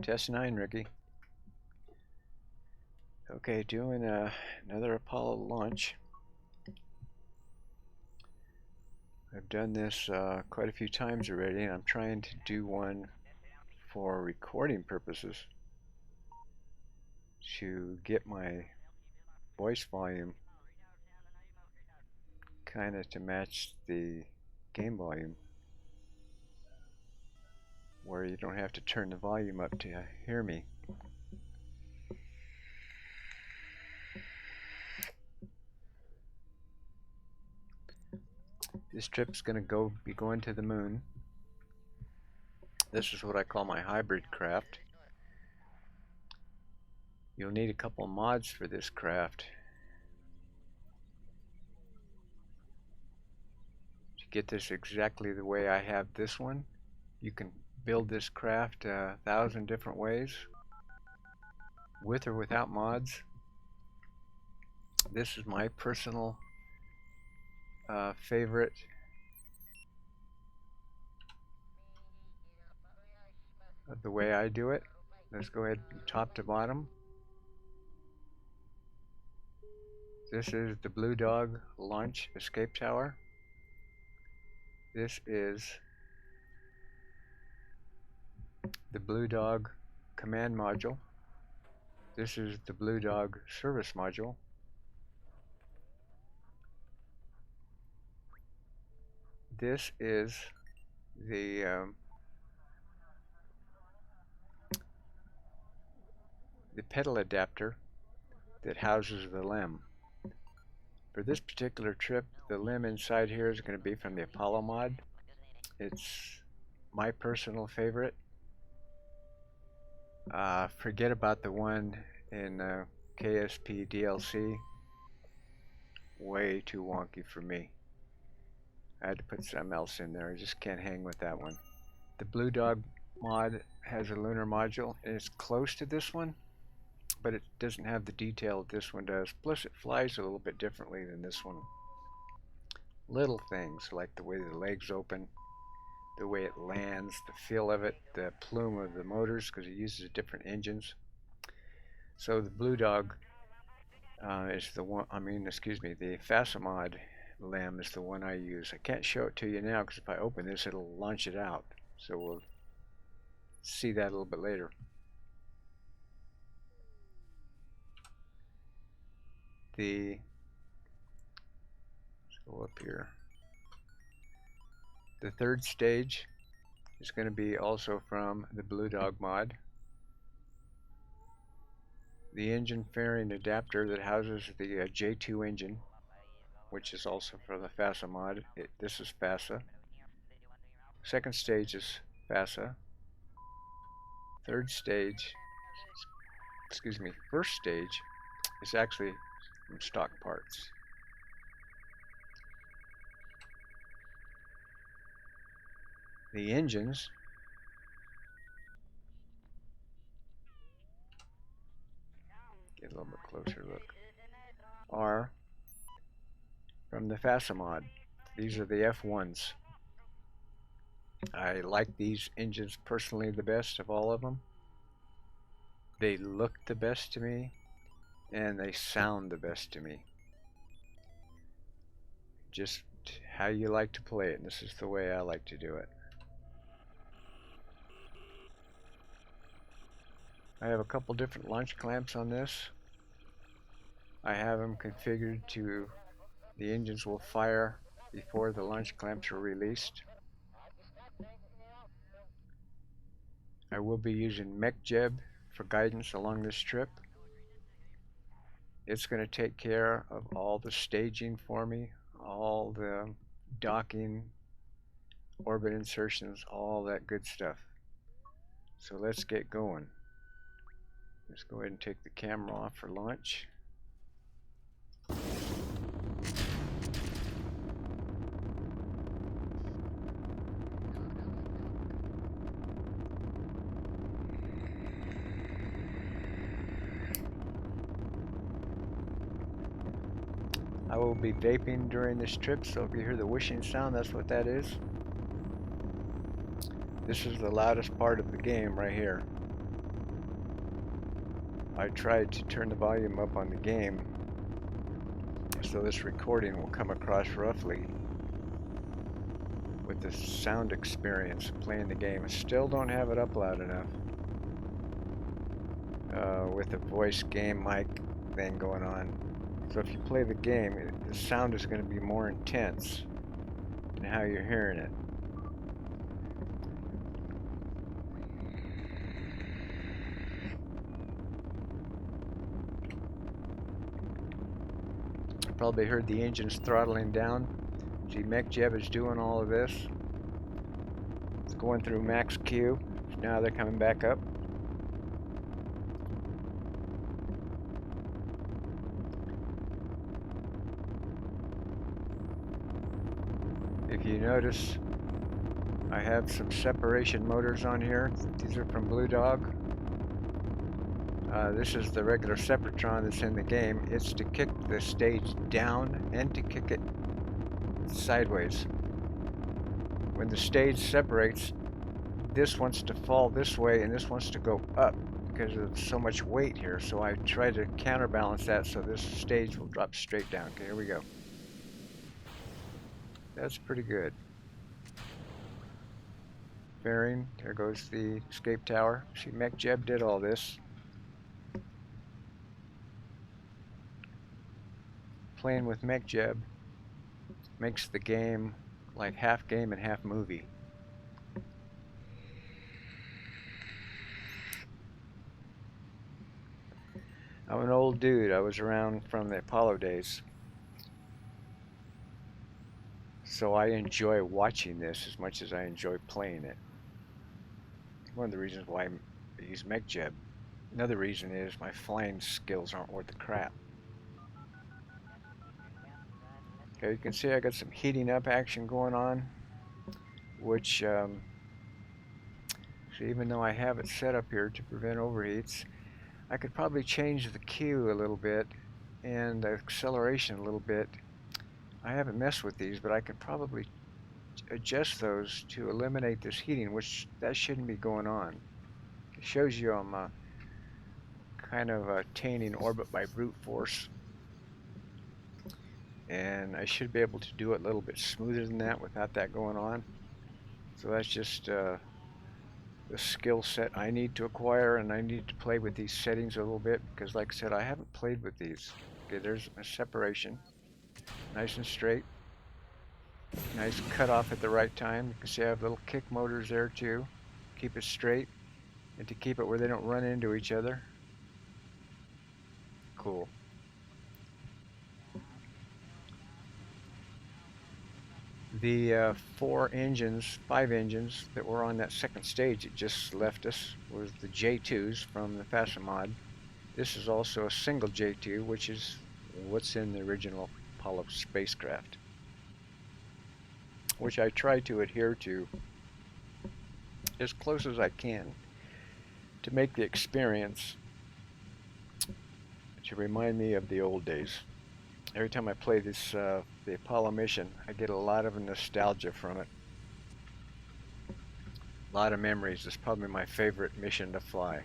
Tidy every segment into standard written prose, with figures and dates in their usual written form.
Test 9, Ricky. Okay, doing another Apollo launch. I've done this quite a few times already, and I'm trying to do one for recording purposes to get my voice volume kind of to match the game volume, where you don't have to turn the volume up to hear me. This trip's going to be going to the moon. This is what I call my hybrid craft. You'll need a couple mods for this craft to get this exactly the way I have this one. You can build this craft 1,000 different ways, with or without mods. This is my personal favorite. Of the way I do it. Let's go ahead from top to bottom. This is the Blue Dog Launch Escape Tower. This is the Blue Dog Command Module. This is the Blue Dog Service Module. This is the pedal adapter that houses the limb. For this particular trip, the limb inside here is going to be from the Apollo mod. It's my personal favorite. Forget about the one in KSP DLC. Way too wonky for me. I had to put something else in there. I just can't hang with that one. The Blue Dog mod has a lunar module, and it's close to this one, but it doesn't have the detail that this one does. Plus it flies a little bit differently than this one. Little things like the way the legs open, the way it lands, the feel of it, the plume of the motors, because it uses different engines. So the Blue Dog is the one, the Fasamod limb is the one I use. I can't show it to you now because if I open this it'll launch it out. So we'll see that a little bit later. Let's go up here. The third stage is going to be also from the Blue Dog mod. The engine fairing adapter that houses the J2 engine, which is also for the FASA mod. This is FASA. Second stage is FASA. First stage is actually from stock parts. The engines get a little bit closer look are from the FASA mod. These are the F1s. I like these engines personally the best of all of them. They look the best to me, and they sound the best to me. Just how you like to play it, and this is the way I like to do it. I have a couple different launch clamps on this. I have them configured to the engines will fire before the launch clamps are released. I will be using MechJeb for guidance along this trip. It's going to take care of all the staging for me, all the docking, orbit insertions, all that good stuff. So let's get going. Let's go ahead and take the camera off for launch. I will be vaping during this trip, so if you hear the whooshing sound, that's what that is. This is the loudest part of the game right here. I tried to turn the volume up on the game so this recording will come across roughly with the sound experience of playing the game. I still don't have it up loud enough with the voice game mic thing going on. So if you play the game, the sound is going to be more intense in how you're hearing it. You probably heard the engines throttling down. See, MechJeb is doing all of this. It's going through max Q. Now they're coming back up. If you notice, I have some separation motors on here. These are from Blue Dog. This is the regular Separatron that's in the game. It's to kick the stage down and to kick it sideways. When the stage separates, this wants to fall this way and this wants to go up because of so much weight here. So I try to counterbalance that so this stage will drop straight down. Okay, here we go. That's pretty good. Fairing, there goes the escape tower. See, MechJeb did all this. Playing with MechJeb makes the game like half game and half movie. I'm an old dude. I was around from the Apollo days. So I enjoy watching this as much as I enjoy playing it. One of the reasons why I use MechJeb. Another reason is my flying skills aren't worth the crap. Okay, you can see I got some heating up action going on, which, so even though I have it set up here to prevent overheats, I could probably change the Q a little bit and the acceleration a little bit. I haven't messed with these, but I could probably adjust those to eliminate this heating, which that shouldn't be going on. It shows you I'm kind of attaining orbit by brute force, and I should be able to do it a little bit smoother than that without that going on. So that's just the skill set I need to acquire, and I need to play with these settings a little bit because, like I said, I haven't played with these. Okay, there's a separation, nice and straight, nice cut off at the right time. You can see I have little kick motors there too, keep it straight and to keep it where they don't run into each other. Cool. The five engines that were on that second stage that just left us was the J2s from the FASA. This is also a single J2, which is what's in the original Apollo spacecraft, which I try to adhere to as close as I can to make the experience to remind me of the old days. Every time I play this, the Apollo mission, I get a lot of nostalgia from it. A lot of memories. It's probably my favorite mission to fly.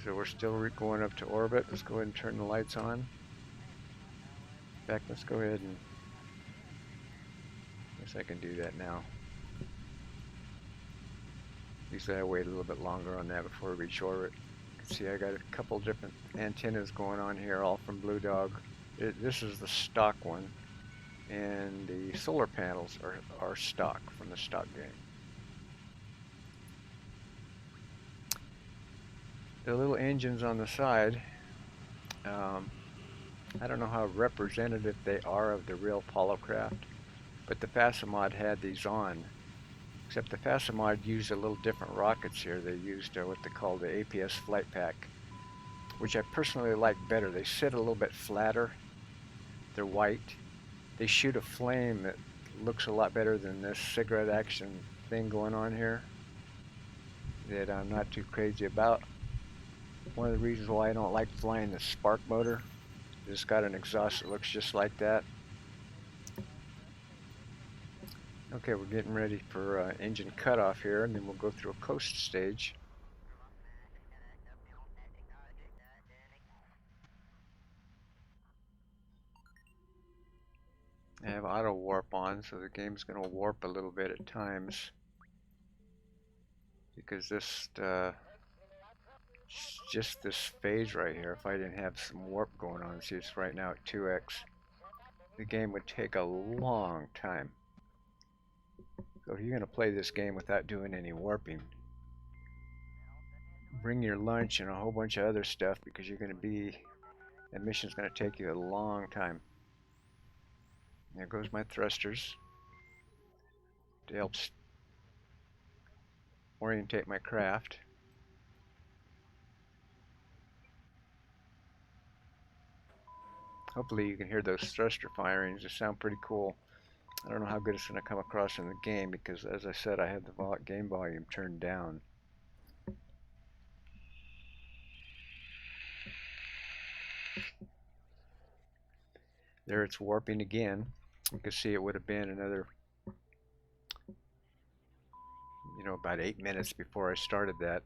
So we're still going up to orbit. Let's go ahead and turn the lights on. In fact, let's go ahead and, I guess I can do that now. Usually I wait a little bit longer on that before we reach orbit. You can see I got a couple different antennas going on here, all from Blue Dog. This is the stock one, and the solar panels are stock from the stock game. The little engines on the side, I don't know how representative they are of the real Apollo craft, but the FASA had these on. Except the FASA used a little different rockets here. They used what they call the APS flight pack, which I personally like better. They sit a little bit flatter. They're white. They shoot a flame that looks a lot better than this cigarette action thing going on here that I'm not too crazy about. One of the reasons why I don't like flying the spark motor is it's got an exhaust that looks just like that. Okay, we're getting ready for engine cutoff here, and then we'll go through a coast stage. I have auto warp on, so the game's going to warp a little bit at times because just this phase right here, if I didn't have some warp going on, see it's right now at 2x, the game would take a long time. So if you're going to play this game without doing any warping, bring your lunch and a whole bunch of other stuff because you're going to be, that mission's going to take you a long time. There goes my thrusters to help orientate my craft. Hopefully you can hear those thruster firings. They sound pretty cool. I don't know how good it's going to come across in the game because, as I said, I had the game volume turned down. There it's warping again. You can see it would have been another, about 8 minutes before I started that.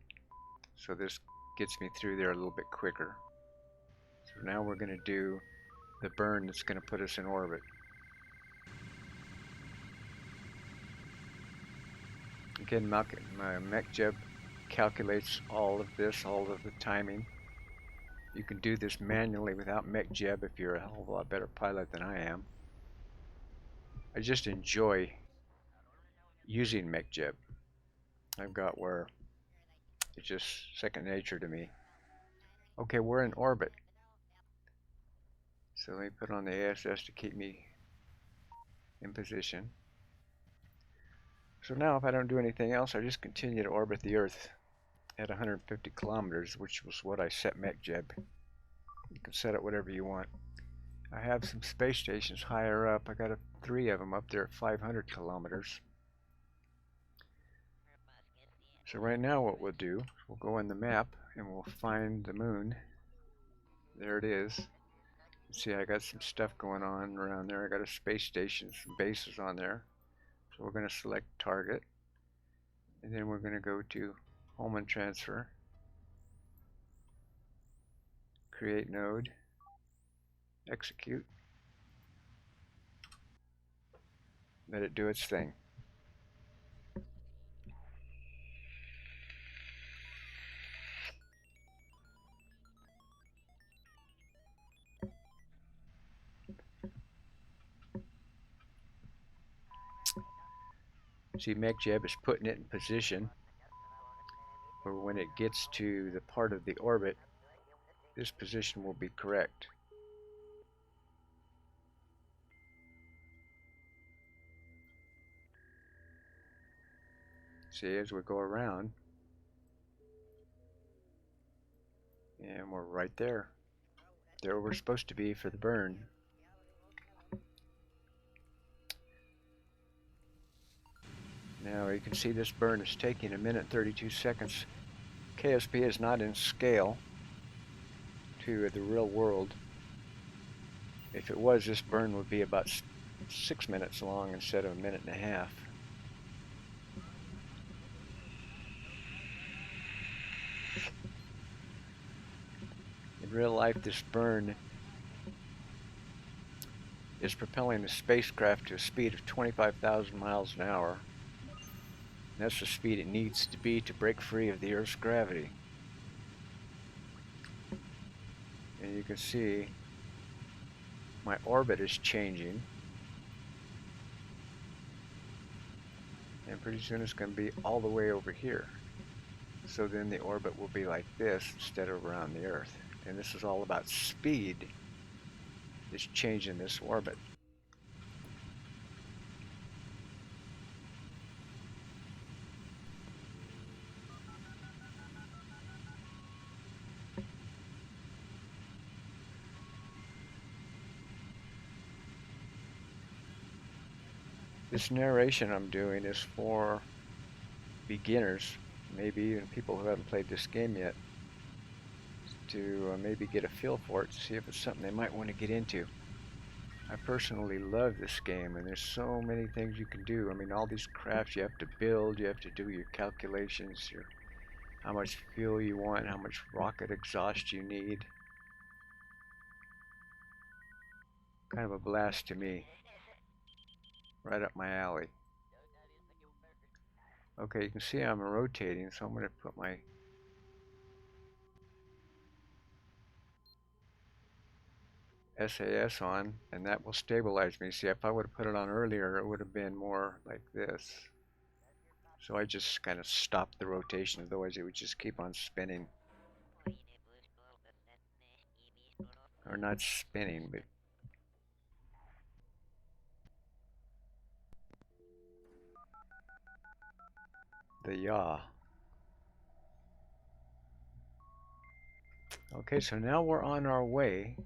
So this gets me through there a little bit quicker. So now we're going to do the burn that's going to put us in orbit. Again, my MechJeb calculates all of this, all of the timing. You can do this manually without MechJeb if you're a hell of a lot better pilot than I am. I just enjoy using MechJeb. I've got where it's just second nature to me. Okay, we're in orbit. So let me put on the ASS to keep me in position. So now if I don't do anything else, I just continue to orbit the Earth at 150 kilometers, which was what I set MechJeb. You can set it whatever you want. I have some space stations higher up. I got 3 of them up there at 500 kilometers. So right now what we'll do, we'll go on the map and we'll find the moon. There it is. See, I got some stuff going on around there. I got a space station, some bases on there. So we're going to select target. And then we're going to go to home and transfer. Create node. Execute. Let it do its thing. See, MechJeb is putting it in position where when it gets to the part of the orbit, this position will be correct. See, as we go around, and we're right there. There we're supposed to be for the burn. Now you can see this burn is taking 1 minute 32 seconds. KSP is not in scale to the real world. If it was, this burn would be about 6 minutes long instead of 1.5 minutes. In real life, this burn is propelling the spacecraft to a speed of 25,000 miles an hour. That's the speed it needs to be to break free of the Earth's gravity. And you can see my orbit is changing. And pretty soon it's going to be all the way over here. So then the orbit will be like this instead of around the Earth. And this is all about speed. It's changing this orbit. This narration I'm doing is for beginners, maybe even people who haven't played this game yet, to maybe get a feel for it, to see if it's something they might want to get into. I personally love this game, and there's so many things you can do. I mean, all these crafts you have to build, you have to do your calculations, how much fuel you want, how much rocket exhaust you need. Kind of a blast to me. Right up my alley. Okay, you can see I'm rotating, so I'm going to put my SAS on, and that will stabilize me. See, if I would have put it on earlier, it would have been more like this. So I just kind of stopped the rotation, otherwise it would just keep on spinning. Or not spinning, but the yaw. Okay, so now we're on our way.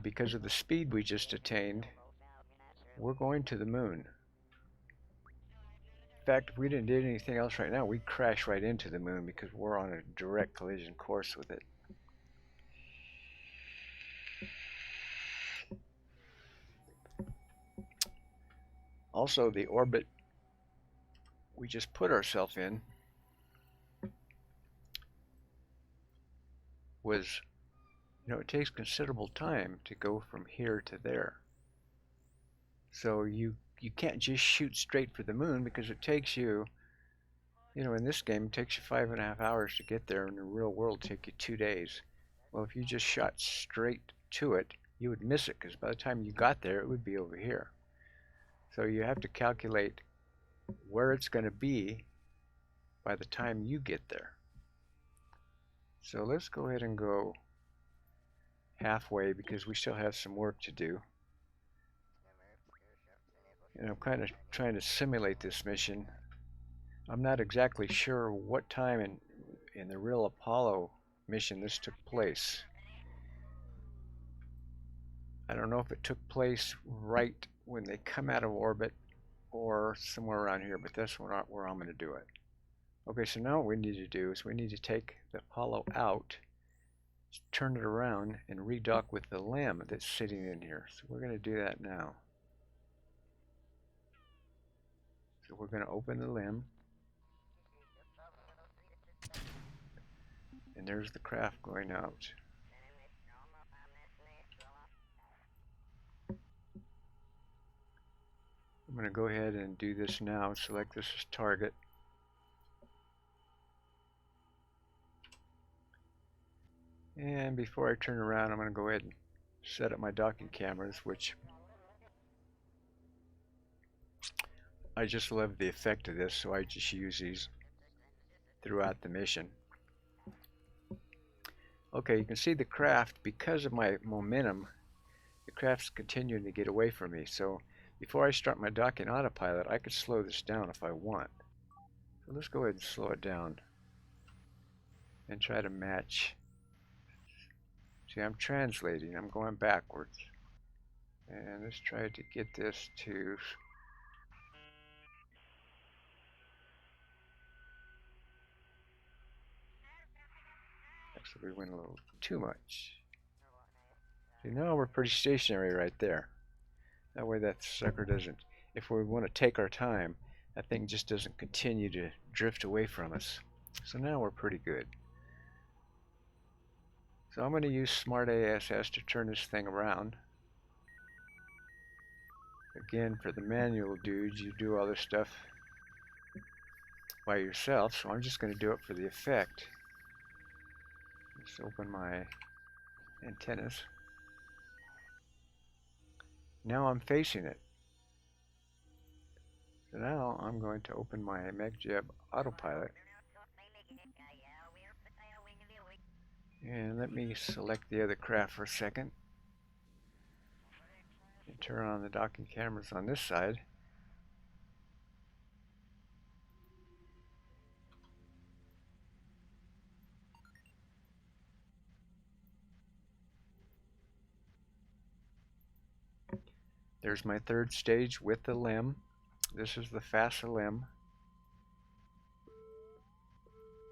Because of the speed we just attained, we're going to the moon. In fact, if we didn't do anything else right now, we'd crash right into the moon because we're on a direct collision course with it. Also, the orbit we just put ourselves in was, it takes considerable time to go from here to there. So you can't just shoot straight for the moon because it takes you, in this game, it takes you 5.5 hours to get there. In the real world, it takes you 2 days. Well, if you just shot straight to it, you would miss it because by the time you got there, it would be over here. So you have to calculate where it's going to be by the time you get there. So let's go ahead and go halfway because we still have some work to do. And I'm kind of trying to simulate this mission. I'm not exactly sure what time in the real Apollo mission this took place. I don't know if it took place right when they come out of orbit or somewhere around here, but that's where I'm going to do it. Okay, so now what we need to do is we need to take the Apollo out, turn it around, and redock with the LEM that's sitting in here. So we're going to do that now. So we're going to open the LEM, and there's the craft going out. I'm going to go ahead and do this now. Select this as target. And before I turn around, I'm going to go ahead and set up my docking cameras, which I just love the effect of this, so I just use these throughout the mission. Okay, you can see the craft, because of my momentum, the craft's continuing to get away from me. So before I start my docking autopilot, I could slow this down if I want. So let's go ahead and slow it down and try to match. See, I'm translating, I'm going backwards. And let's try to get this to actually we went a little too much. See, now we're pretty stationary right there. That way that sucker doesn't, if we want to take our time, that thing just doesn't continue to drift away from us. So now we're pretty good. So I'm going to use Smart ASS to turn this thing around. Again, for the manual dudes, you do all this stuff by yourself, so I'm just going to do it for the effect. Let's open my antennas. Now I'm facing it. So now I'm going to open my MagJeb autopilot. And let me select the other craft for a second. And turn on the docking cameras on this side. There's my third stage with the LEM. This is the FASA LEM.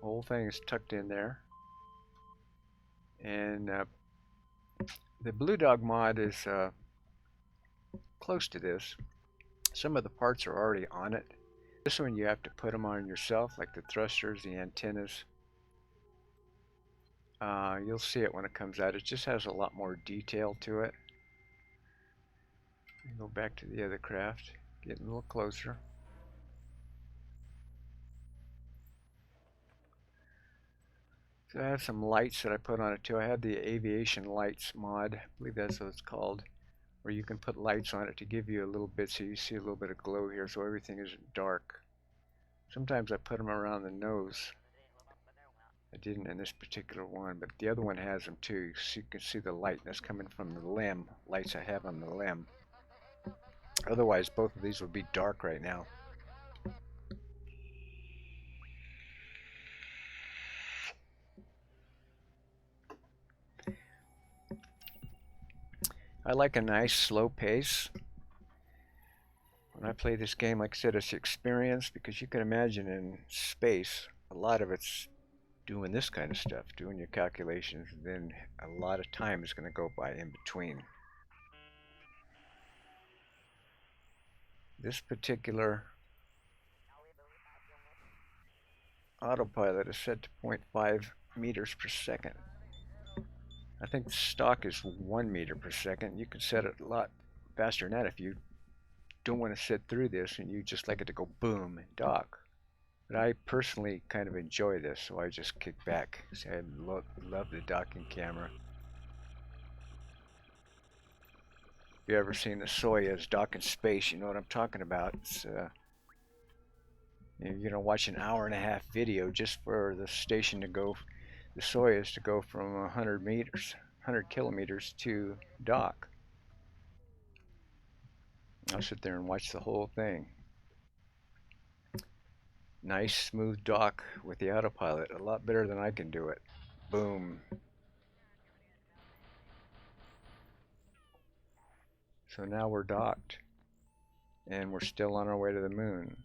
The whole thing is tucked in there. And The Blue Dog mod is close to this. Some of the parts are already on it. This one you have to put them on yourself, like the thrusters, the antennas. You'll see it when it comes out. It just has a lot more detail to it. Go back to the other craft, get a little closer. So I have some lights that I put on it too. I have the aviation lights mod, I believe that's what it's called, where you can put lights on it to give you a little bit so you see a little bit of glow here so everything isn't dark. Sometimes I put them around the nose. I didn't in this particular one, but the other one has them too. So you can see the light that's coming from the limb, lights I have on the limb. Otherwise, both of these would be dark right now. I like a nice slow pace. When I play this game, like I said, it's experience, because you can imagine in space, a lot of it's doing this kind of stuff, doing your calculations, and then a lot of time is going to go by in between. This particular autopilot is set to 0.5 meters per second. I think the stock is 1 meter per second. You can set it a lot faster than that if you don't want to sit through this and you just like it to go boom and dock. But I personally kind of enjoy this, so I just kick back. See, I love the docking camera. If you ever seen the Soyuz dock in space, you know what I'm talking about. It's you're gonna watch an hour-and-a-half video just for the station to go, the Soyuz to go from 100 kilometers to dock. I'll sit there and watch the whole thing. Nice smooth dock with the autopilot, a lot better than I can do it. Boom. So now we're docked and we're still on our way to the moon.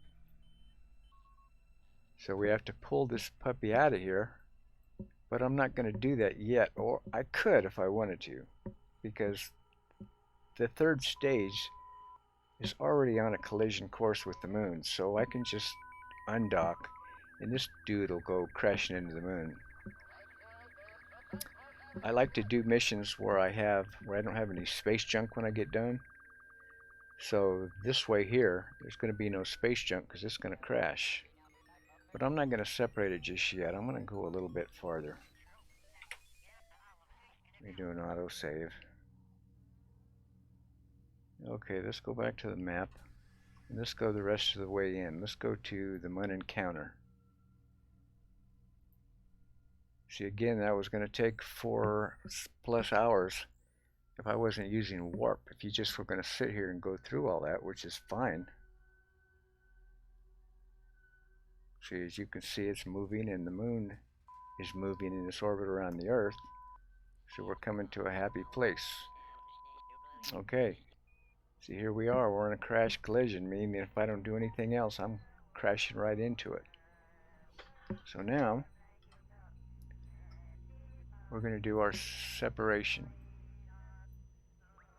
So we have to pull this puppy out of here, but I'm not going to do that yet, or I could if I wanted to, because the third stage is already on a collision course with the moon, so I can just undock and this dude will go crashing into the moon. I like to do missions where I don't have any space junk when I get done. So this way here, there's going to be no space junk because it's going to crash. But I'm not going to separate it just yet. I'm going to go a little bit farther. Let me do an autosave. Okay, let's go back to the map. And let's go the rest of the way in. Let's go to the Mun encounter. See, again, that was going to take 4+ hours if I wasn't using warp. If you just were going to sit here and go through all that, which is fine. See, as you can see, it's moving, and the moon is moving in its orbit around the Earth. So we're coming to a happy place. Okay. See, here we are. We're in a crash collision, meaning if I don't do anything else, I'm crashing right into it. So now, we're going to do our separation.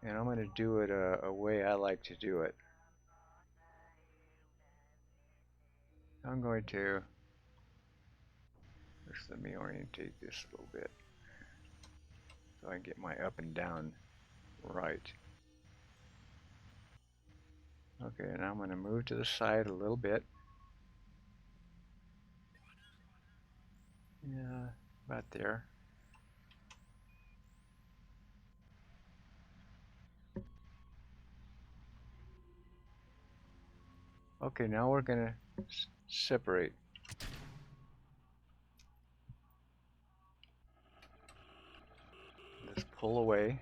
And I'm going to do it a way I like to do it. I'm going to, just let me orientate this a little bit so I can get my up and down right. Okay, and I'm going to move to the side a little bit. Yeah, about there. Okay, now we're going to separate. Let's pull away.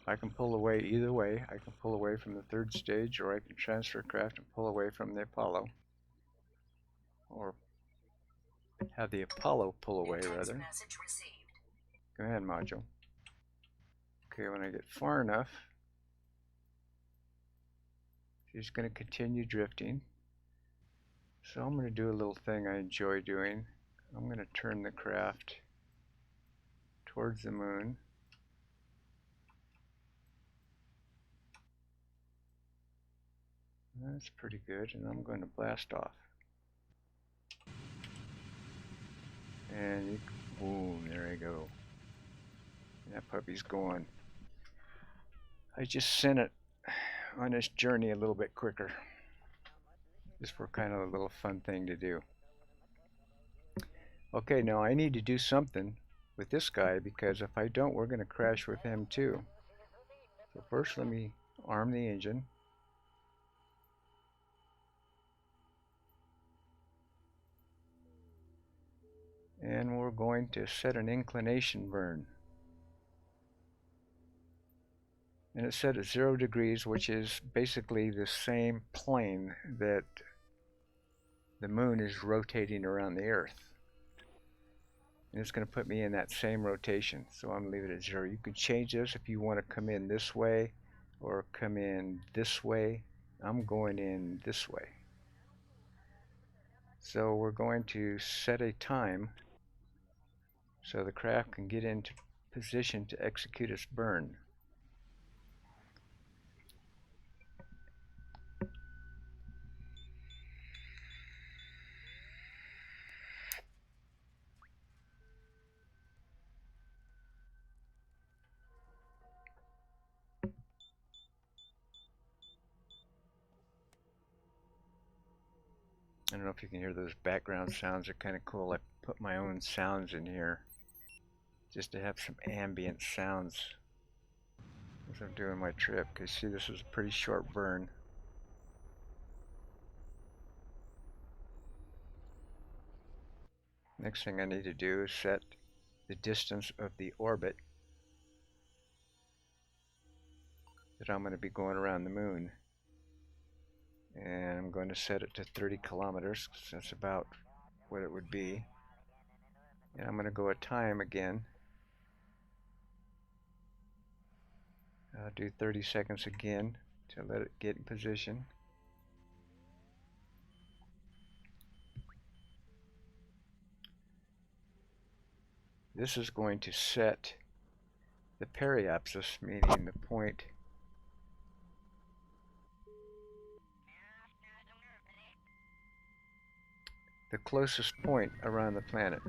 I can pull away either way. I can pull away from the third stage, or I can transfer craft and pull away from the Apollo. Or have the Apollo pull away, rather. Go ahead, module. Okay, when I get far enough, she's going to continue drifting. So I'm going to do a little thing I enjoy doing. I'm going to turn the craft towards the moon. That's pretty good, and I'm going to blast off. And boom, there I go. That puppy's going. I just sent it on its journey a little bit quicker. Just for kind of a little fun thing to do. Okay, now I need to do something with this guy, because if I don't, we're going to crash with him too. So first let me arm the engine. And we're going to set an inclination burn. And it's set at 0 degrees, which is basically the same plane that the moon is rotating around the Earth. And it's going to put me in that same rotation. So I'm going to leave it at 0. You can change this if you want to come in this way or come in this way. I'm going in this way. So we're going to set a time so the craft can get into position to execute its burn. I don't know if you can hear those background sounds. They're kind of cool. I put my own sounds in here just to have some ambient sounds as I'm doing my trip. Because see, this is a pretty short burn. Next thing I need to do is set the distance of the orbit that I'm going to be going around the moon. And I'm going to set it to 30 kilometers, because that's about what it would be. And I'm going to go a time again. I'll do 30 seconds again to let it get in position. This is going to set the periapsis, meaning the point the closest point around the planet.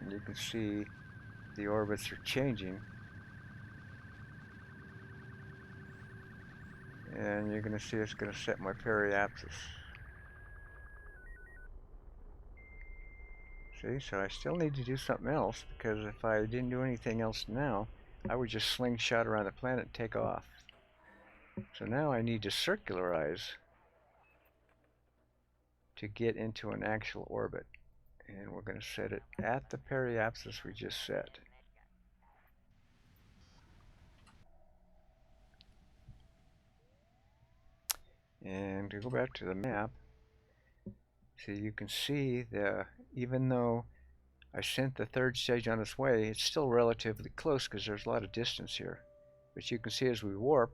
And you can see the orbits are changing. And you're going to see it's going to set my periapsis. See, so I still need to do something else, because if I didn't do anything else now, I would just slingshot around the planet and take off. So now I need to circularize to get into an actual orbit. And we're going to set it at the periapsis we just set. And to go back to the map, so you can see even though I sent the third stage on its way, it's still relatively close because there's a lot of distance here. But you can see as we warp,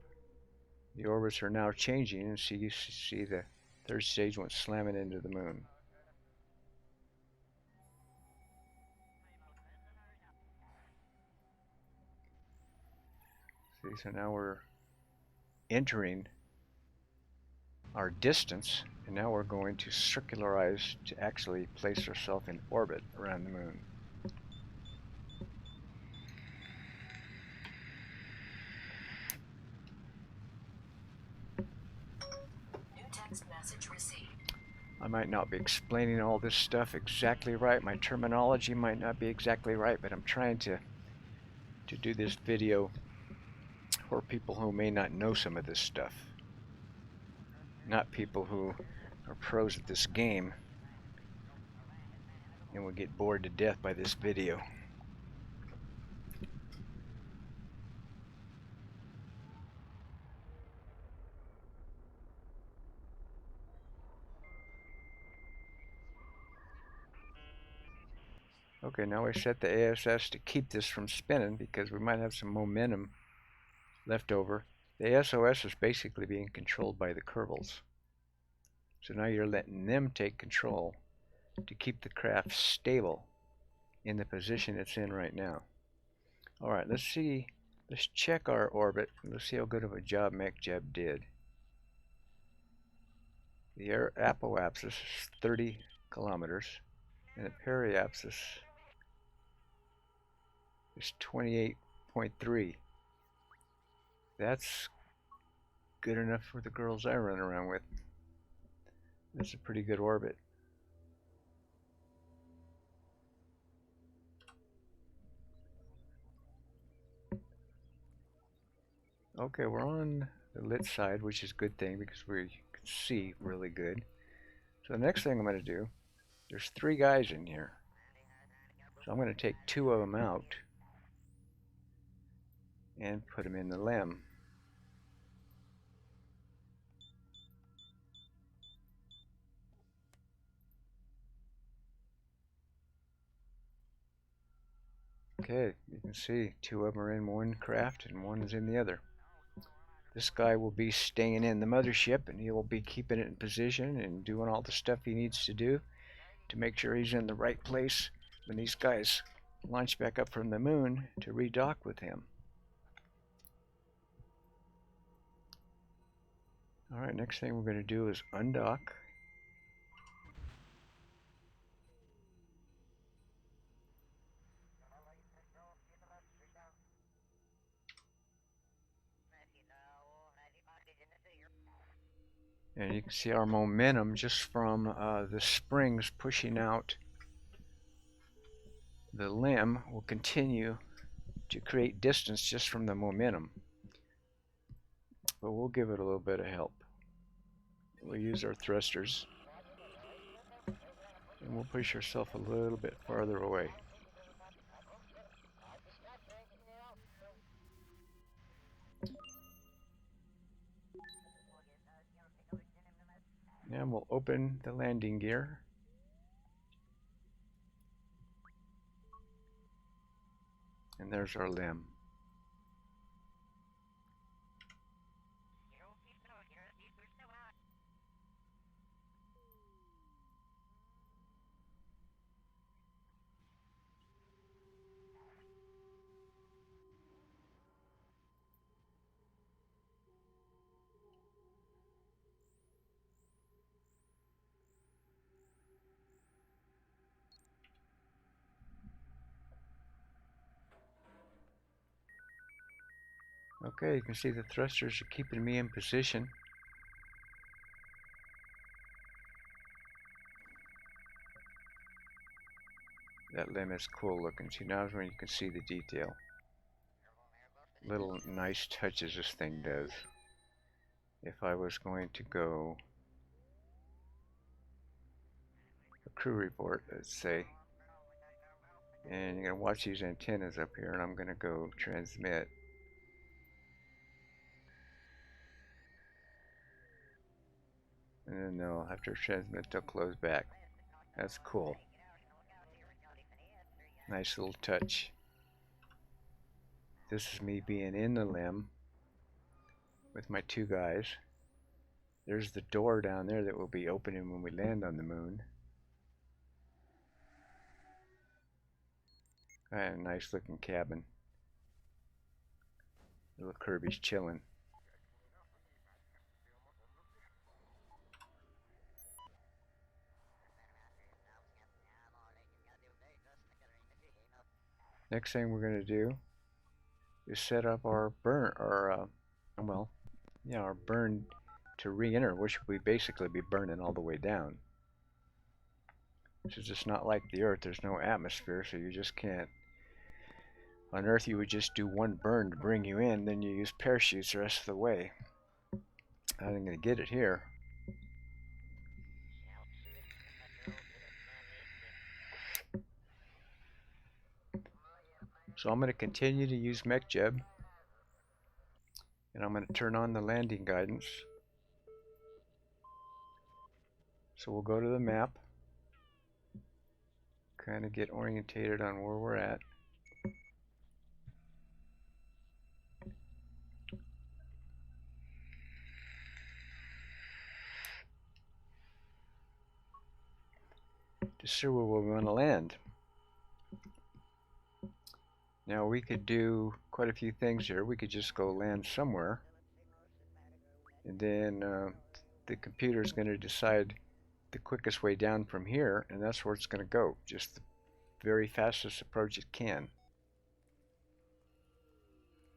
the orbits are now changing, and so you see the third stage went slamming into the moon. See, so now we're entering our distance, and now we're going to circularize to actually place ourselves in orbit around the moon. New text message received. I might not be explaining all this stuff exactly right. My terminology might not be exactly right, but I'm trying to do this video for people who may not know some of this stuff. Not people who are pros at this game and will get bored to death by this video. Okay, now I set the ASS to keep this from spinning because we might have some momentum left over. The SOS is basically being controlled by the Kerbals. So now you're letting them take control to keep the craft stable in the position it's in right now. All right, let's see. Let's check our orbit. Let's see how good of a job MechJeb did. The apoapsis is 30 kilometers, and the periapsis is 28.3. That's good enough for the girls I run around with. That's a pretty good orbit. Okay, we're on the lit side, which is a good thing because we can see really good. So the next thing I'm going to do, there's 3 guys in here. So I'm going to take 2 of them out and put them in the LEM. Okay, you can see 2 of them are in one craft and 1 is in the other. This guy will be staying in the mothership, and he will be keeping it in position and doing all the stuff he needs to do to make sure he's in the right place when these guys launch back up from the moon to redock with him. Alright, next thing we're going to do is undock. And you can see our momentum just from the springs pushing out the LEM will continue to create distance just from the momentum. But we'll give it a little bit of help. We'll use our thrusters and we'll push ourselves a little bit farther away. And we'll open the landing gear. And there's our LEM. Okay, you can see the thrusters are keeping me in position. That LEM is cool looking. See, now is when you can see the detail. Little nice touches this thing does. If I was going to go a crew report, let's say, and you're going to watch these antennas up here, and I'm going to go transmit. And then they'll, after transmit, they'll close back. That's cool. Nice little touch. This is me being in the LEM with my 2 guys. There's the door down there that will be opening when we land on the moon. And a nice looking cabin. Little Kirby's chilling. Next thing we're going to do is set up our burn, our burn to re-enter, which we basically be burning all the way down. This is just not like the Earth. There's no atmosphere, so you just can't. On Earth, you would just do 1 burn to bring you in, then you use parachutes the rest of the way. I'm going to get it here. So I'm going to continue to use MechJeb, and I'm going to turn on the landing guidance. So we'll go to the map, kind of get orientated on where we're at. To see where we want to land. Now we could do quite a few things here. We could just go land somewhere, and then the computer is going to decide the quickest way down from here, and that's where it's going to go. Just the very fastest approach it can.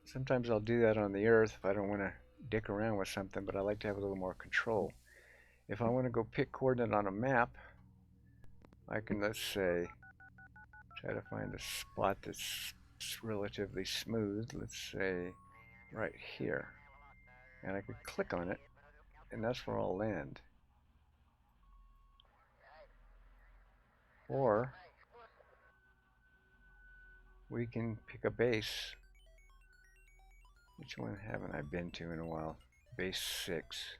Sometimes I'll do that on the Earth if I don't want to dick around with something, but I like to have a little more control. If I want to go pick coordinate on a map, I can, let's say, try to find a spot that's relatively smooth. Let's say right here. And I could click on it, and that's where I'll land. Or we can pick a base. Which one haven't I been to in a while? Base 6.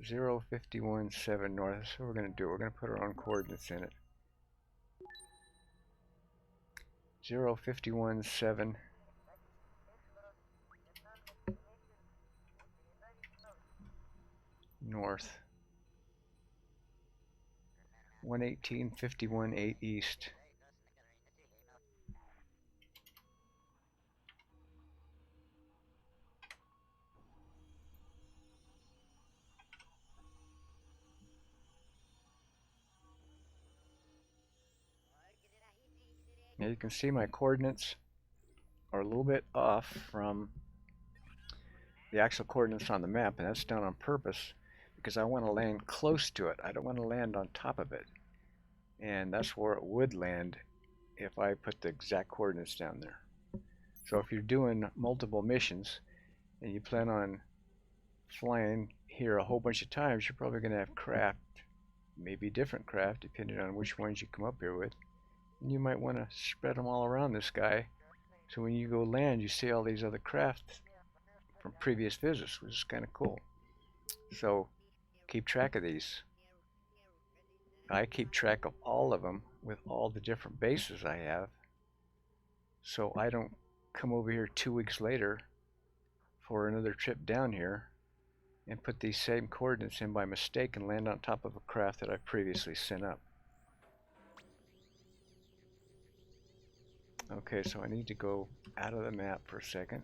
051.7 north. That's what we're going to do. We're going to put our own coordinates in it. 051.7 north. 118.51.8 east. Now you can see my coordinates are a little bit off from the actual coordinates on the map, and that's done on purpose because I want to land close to it. I don't want to land on top of it. And that's where it would land if I put the exact coordinates down there. So if you're doing multiple missions and you plan on flying here a whole bunch of times, you're probably going to have craft, maybe different craft depending on which ones you come up here with. And you might want to spread them all around the sky, so when you go land you see all these other craft from previous visits, which is kind of cool. So keep track of these. I keep track of all of them with all the different bases I have, so I don't come over here 2 weeks later for another trip down here and put these same coordinates in by mistake and land on top of a craft that I previously sent up. Okay, so I need to go out of the map for a second.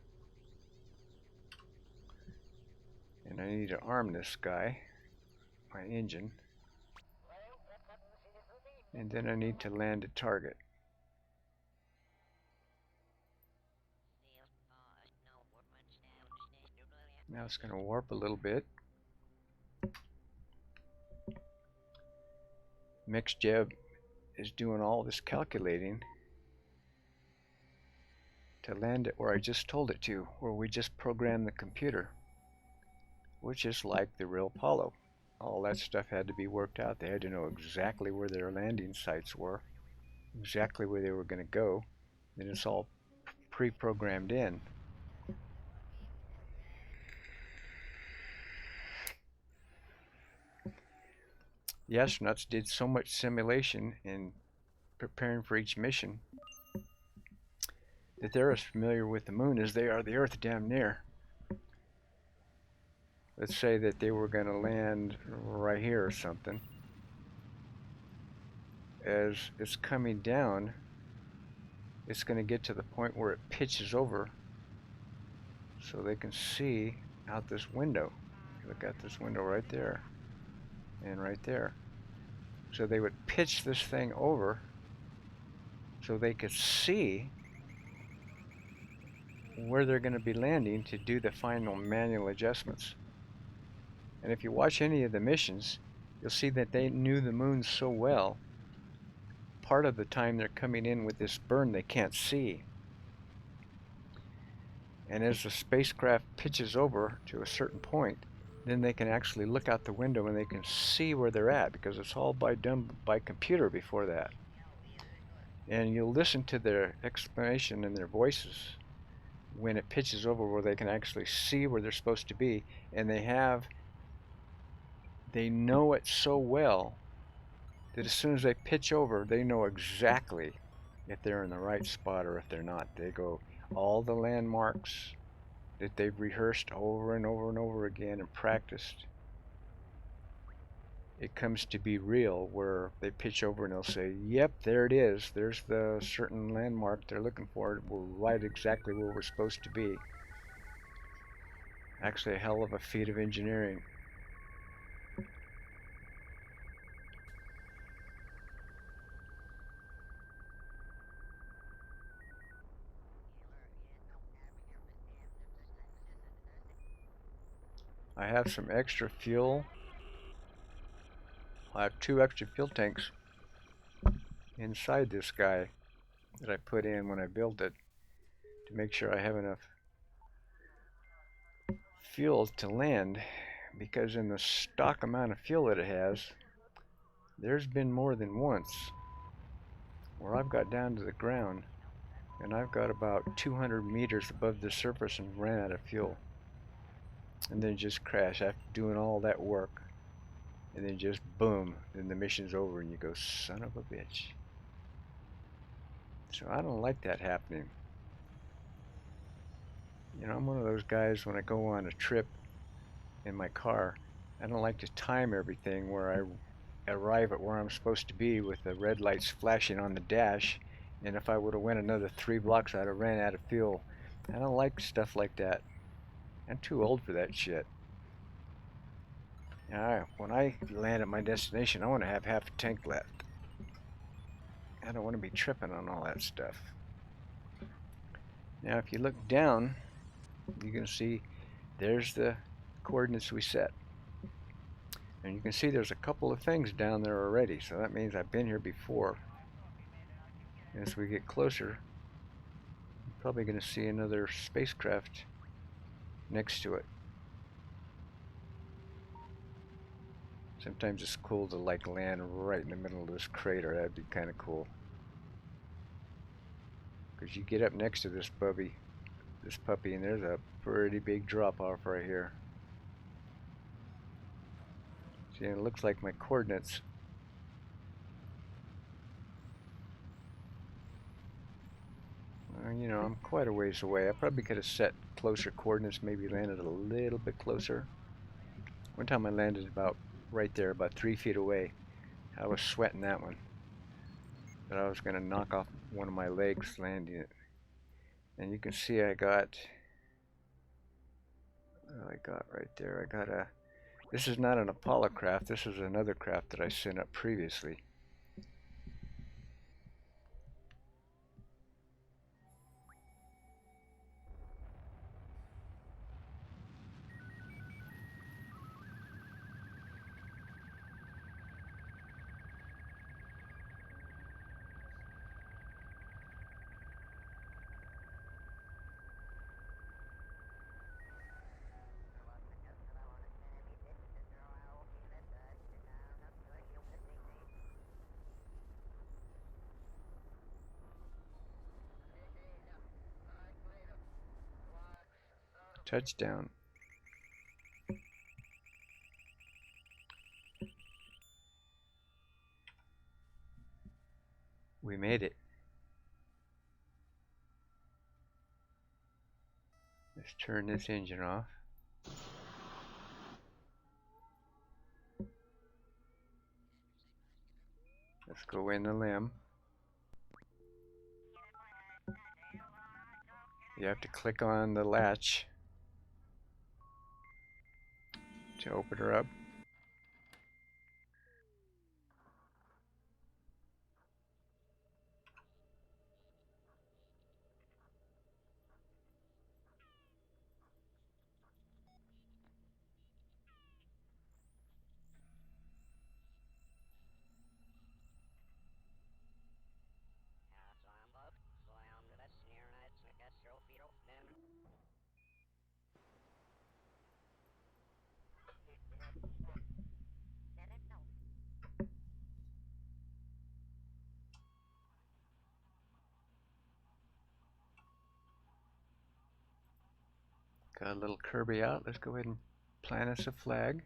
And I need to arm this guy, my engine. And then I need to land a target. Now it's going to warp a little bit. MixJeb is doing all this calculating to land it where I just told it to, where we just programmed the computer, which is like the real Apollo. All that stuff had to be worked out. They had to know exactly where their landing sites were, exactly where they were going to go, and it's all pre-programmed in. The astronauts did so much simulation in preparing for each mission that they're as familiar with the moon as they are the Earth, damn near. Let's say that they were going to land right here or something. As it's coming down, it's going to get to the point where it pitches over so they can see out this window. Look at this window right there and right there. So they would pitch this thing over so they could see where they're going to be landing to do the final manual adjustments. And if you watch any of the missions, you'll see that they knew the moon so well. Part of the time they're coming in with this burn they can't see. And as the spacecraft pitches over to a certain point, then they can actually look out the window and they can see where they're at, because it's all done by computer before that. And you'll listen to their explanation in their voices when it pitches over where they can actually see where they're supposed to be, and they know it so well that as soon as they pitch over, they know exactly if they're in the right spot or if they're not. They go all the landmarks that they've rehearsed over and over and over again and practiced. it comes to be real, where they pitch over and they'll say, yep, there it is. There's the certain landmark they're looking for. We're right exactly where we're supposed to be. Actually, a hell of a feat of engineering. I have some extra fuel. I have 2 extra fuel tanks inside this guy that I put in when I built it to make sure I have enough fuel to land, because in the stock amount of fuel that it has, there's been more than once where I've got down to the ground and I've got about 200 meters above the surface and ran out of fuel, and then just crash after doing all that work, and then just boom, then the mission's over and you go, son of a bitch. So I don't like that happening. You know, I'm one of those guys, when I go on a trip in my car, I don't like to time everything where I arrive at where I'm supposed to be with the red lights flashing on the dash, and if I would have went another 3 blocks I'd have ran out of fuel. I don't like stuff like that. I'm too old for that shit. When I land at my destination, I want to have half a tank left. I don't want to be tripping on all that stuff. Now if you look down, you can see there's the coordinates we set. And you can see there's a couple of things down there already, so that means I've been here before. As we get closer, I'm probably going to see another spacecraft next to it. Sometimes it's cool to like land right in the middle of this crater. That'd be kind of cool. Because you get up next to this puppy, and there's a pretty big drop off right here. See, it looks like my coordinates. You know, I'm quite a ways away. I probably could have set closer coordinates, maybe landed a little bit closer. One time I landed about right there, about 3 feet away. I was sweating that one. But I was going to knock off one of my legs landing it. And you can see I got right there, I got a, this is not an Apollo craft, this is another craft that I sent up previously. Touchdown. We made it. Let's turn this engine off. Let's go in the limb. You have to click on the latch to open her up. Got a little Kirby out. Let's go ahead and plant us a flag.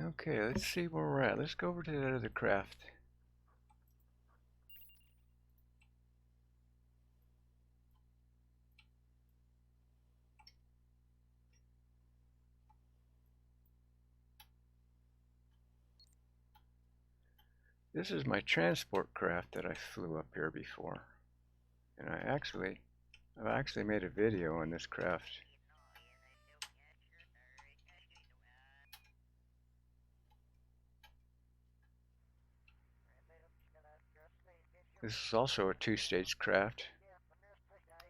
Okay, let's see where we're at. Let's go over to that other craft. This is my transport craft that I flew up here before. And I've actually made a video on this craft. This is also a two-stage craft,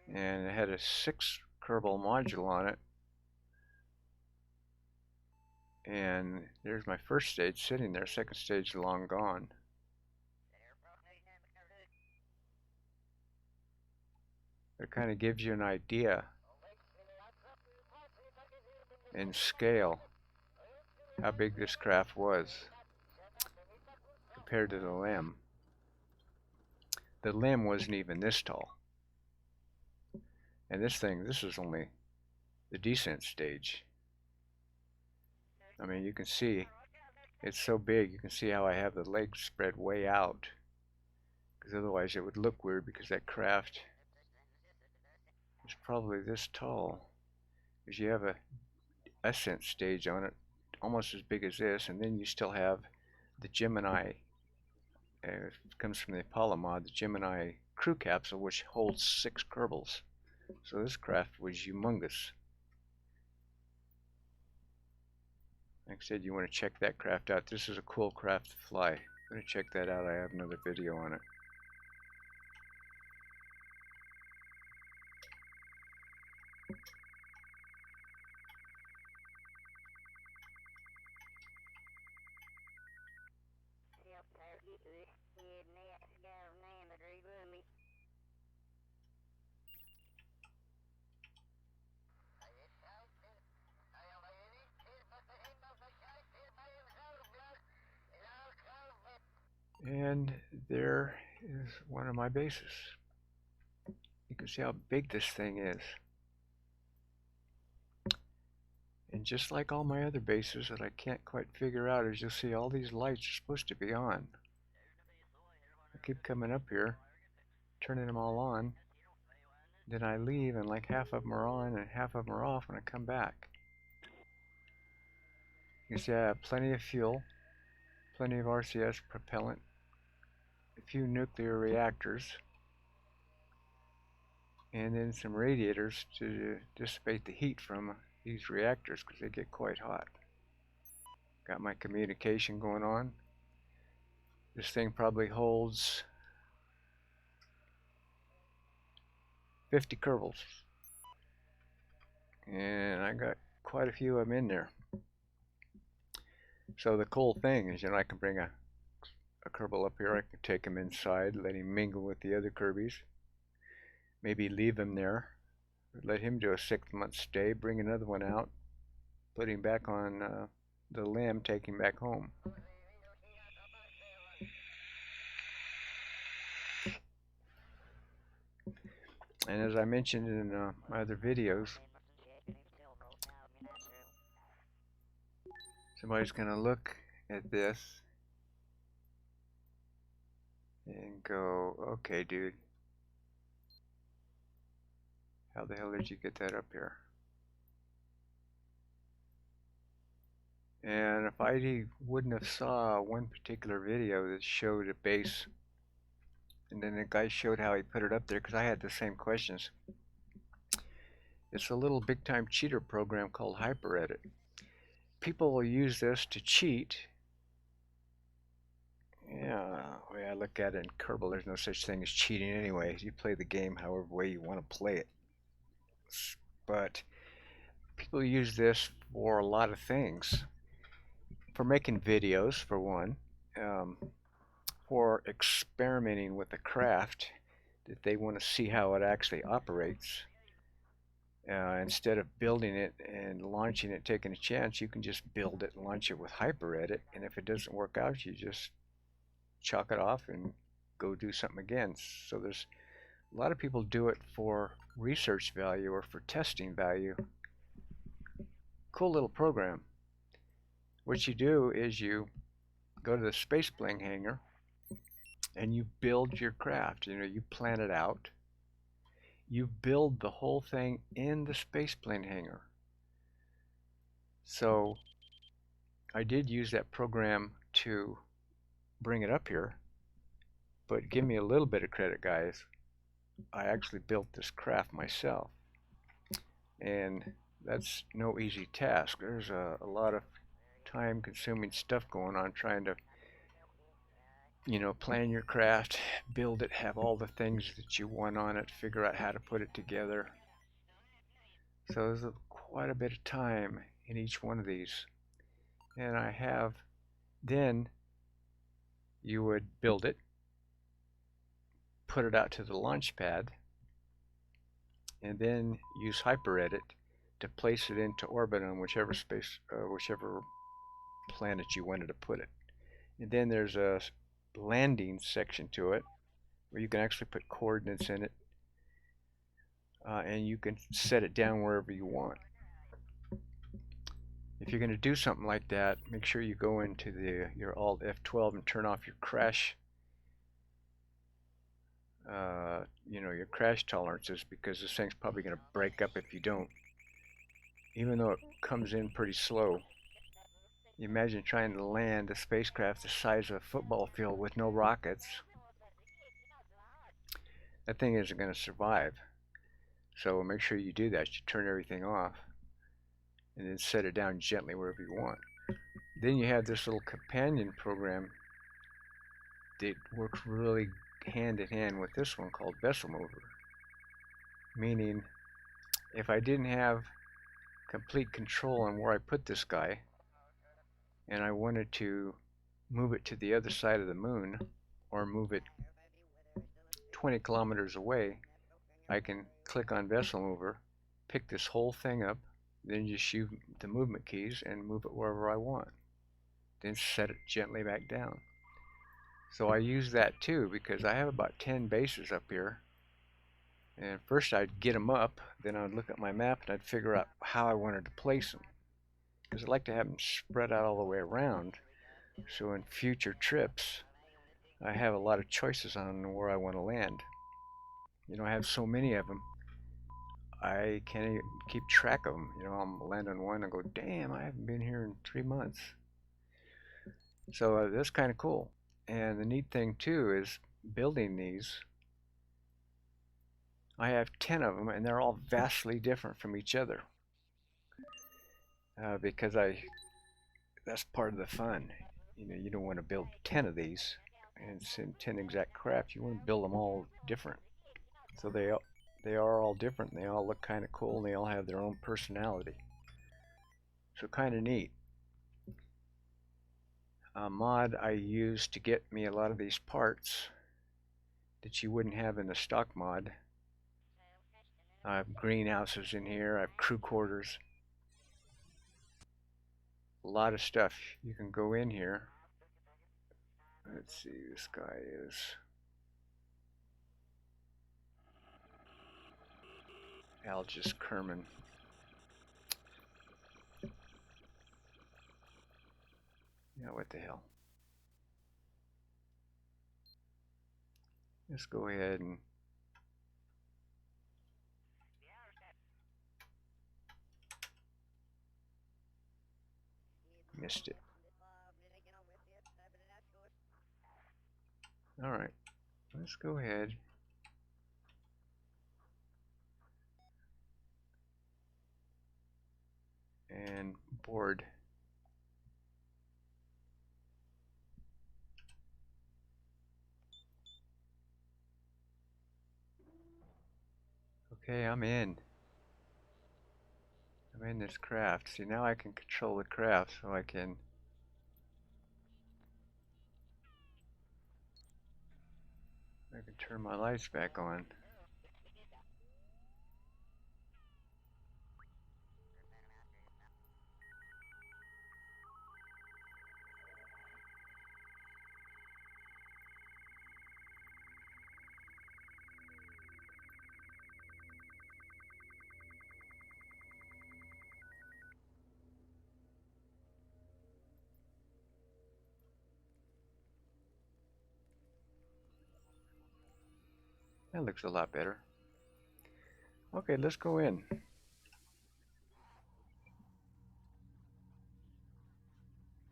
and it had a 6 Kerbal module on it. And there's my first stage sitting there. Second stage long gone. It kind of gives you an idea in scale how big this craft was compared to the limb. The limb wasn't even this tall. And this is only the descent stage. I mean, you can see it's so big, you can see how I have the legs spread way out. Because otherwise it would look weird, because that craft is probably this tall. Because you have a ascent stage on it, almost as big as this, and then you still have the Gemini. It comes from the Apollo mod, the Gemini crew capsule, which holds 6 Kerbals. So this craft was humongous. Like I said, you want to check that craft out. This is a cool craft to fly. I'm going to check that out. I have another video on it. And there is one of my bases. You can see how big this thing is. And just like all my other bases that I can't quite figure out, is you'll see all these lights are supposed to be on. I keep coming up here, turning them all on. Then I leave and like half of them are on and half of them are off when I come back. You see I have plenty of fuel, plenty of RCS propellant, a few nuclear reactors, and then some radiators to dissipate the heat from these reactors because they get quite hot. Got my communication going on. This thing probably holds 50 Kerbals. And I got quite a few of them in there. So the cool thing is, I can bring a Kerbal up here. I can take him inside, let him mingle with the other Kirby's. Maybe leave him there, let him do a 6-month stay, bring another one out, put him back on the limb, take him back home. And as I mentioned in my other videos, somebody's going to look at this and go, okay, dude, how the hell did you get that up here? And if I wouldn't have saw one particular video that showed a base, and then the guy showed how he put it up there, because I had the same questions. It's a little big-time cheater program called HyperEdit. People will use this to cheat. Yeah, the way I look at it in Kerbal, there's no such thing as cheating anyway. You play the game however way you want to play it. But people use this for a lot of things. For making videos, for one. For experimenting with the craft, that they want to see how it actually operates. Instead of building it and launching it, taking a chance, you can just build it and launch it with HyperEdit, and if it doesn't work out, you just chalk it off and go do something again. So there's a lot of people do it for research value or for testing value. Cool little program. what you do is you go to the space plane hangar and you build your craft. You plan it out. You build the whole thing in the space plane hangar. So I did use that program to bring it up here, but give me a little bit of credit, guys. I actually built this craft myself, and that's no easy task. There's a lot of time-consuming stuff going on trying to, plan your craft, build it, have all the things that you want on it, figure out how to put it together. So there's quite a bit of time in each one of these. And then you would build it, put it out to the launch pad, and then use HyperEdit to place it into orbit on whichever planet you wanted to put it. And then there's a landing section to it where you can actually put coordinates in it, and you can set it down wherever you want. If you're going to do something like that, make sure you go into your Alt F12 and turn off your crash, your crash tolerances, because this thing's probably going to break up if you don't. Even though it comes in pretty slow. You imagine trying to land a spacecraft the size of a football field with no rockets. That thing isn't going to survive. So make sure you do that. You turn everything off and then set it down gently wherever you want. Then you have this little companion program that works really hand in hand with this one called Vessel Mover. Meaning, if I didn't have complete control on where I put this guy, and I wanted to move it to the other side of the moon, or move it 20 kilometers away, I can click on Vessel Mover, pick this whole thing up, then just use the movement keys and move it wherever I want. Then set it gently back down. So I use that too because I have about 10 bases up here. And first I'd get them up, then I'd look at my map and I'd figure out how I wanted to place them. Because I like to have them spread out all the way around. So in future trips, I have a lot of choices on where I want to land. I have so many of them, I can't even keep track of them. I'll land on one and go, damn, I haven't been here in 3 months. So that's kind of cool. And the neat thing too is building these. I have 10 of them and they're all vastly different from each other. Because that's part of the fun. You don't want to build 10 of these and send 10 exact craft. You want to build them all different. So they are all different. And they all look kind of cool and they all have their own personality. So kind of neat. A mod I used to get me a lot of these parts that you wouldn't have in the stock mod. I have greenhouses in here. I have crew quarters. A lot of stuff. You can go in here. Let's see, this guy is Algis Kerman. Yeah, what the hell. Let's go ahead and missed it. Alright, let's go ahead and board. Okay, I'm in this craft. See, now I can control the craft, so I can turn my lights back on. That looks a lot better. Okay, let's go in.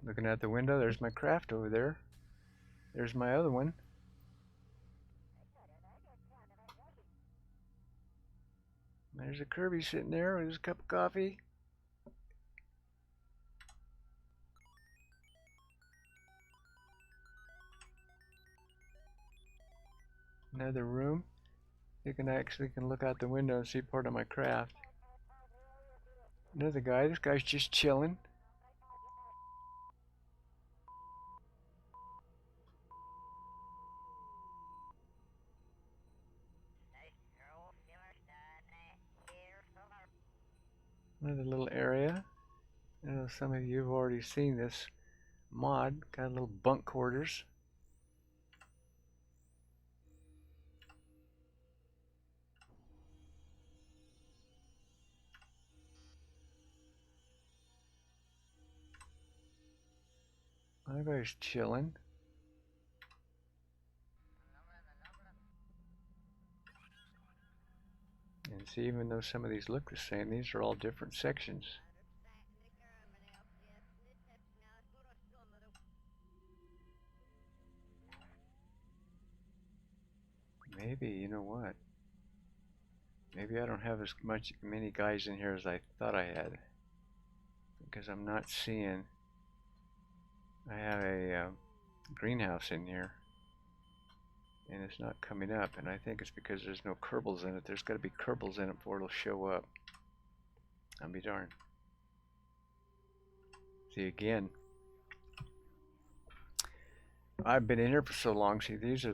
Looking out the window, there's my craft over there. There's my other one. There's a Kirby sitting there with his cup of coffee. Another room. You can actually look out the window and see part of my craft. Another guy. This guy's just chilling. Another little area. I know some of you have already seen this mod. Got little bunk quarters. That guy's chilling. And see, even though some of these look the same, these are all different sections. Maybe, you know what? Maybe I don't have as many guys in here as I thought I had. Because I'm not seeing. I have a greenhouse in here. And it's not coming up. And I think it's because there's no Kerbals in it. There's got to be Kerbals in it before it'll show up. I'll be darned. See, again, I've been in here for so long. See, these are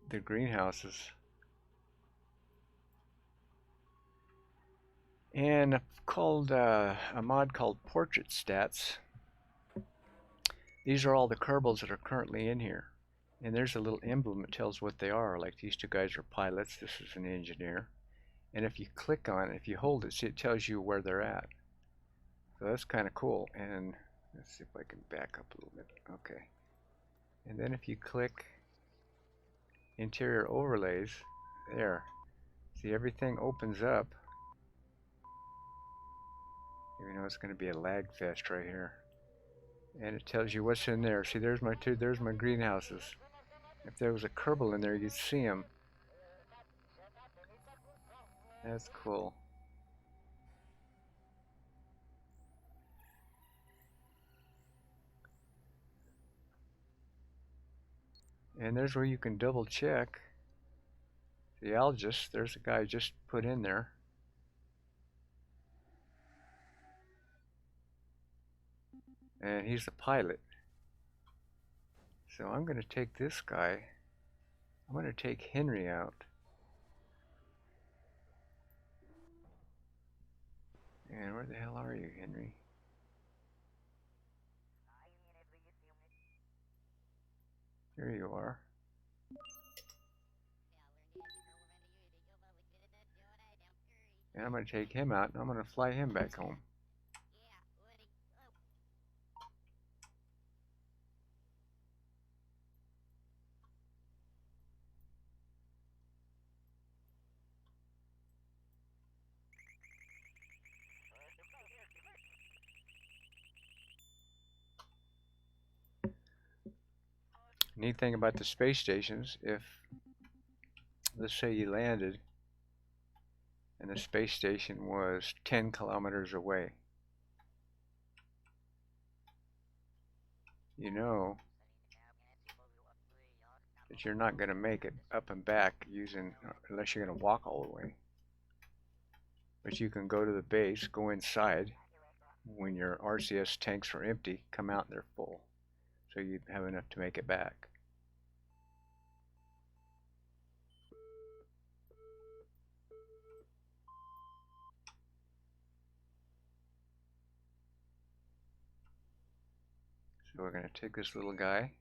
the greenhouses. And I've called a mod called Portrait Stats. These are all the Kerbals that are currently in here. And there's a little emblem that tells what they are. Like these two guys are pilots. This is an engineer. And if you click on it, if you hold it, see, it tells you where they're at. So that's kind of cool. And let's see if I can back up a little bit. Okay. And then if you click interior overlays, there. See, everything opens up. Even though it's going to be a lag fest right here. And it tells you what's in there. See, there's my greenhouses. If there was a Kerbal in there, you'd see them. That's cool. And there's where you can double check the algist. There's a guy just put in there. And he's the pilot. So I'm going to take this guy. I'm going to take Henry out. And where the hell are you, Henry? There you are. And I'm going to take him out and I'm going to fly him back home. Neat thing about the space stations, if let's say you landed and the space station was 10 kilometers away, you know that you're not going to make it up and back using, unless you're going to walk all the way. But you can go to the base, go inside when your RCS tanks are empty, come out and they're full. So you have enough to make it back. So we're going to take this little guy.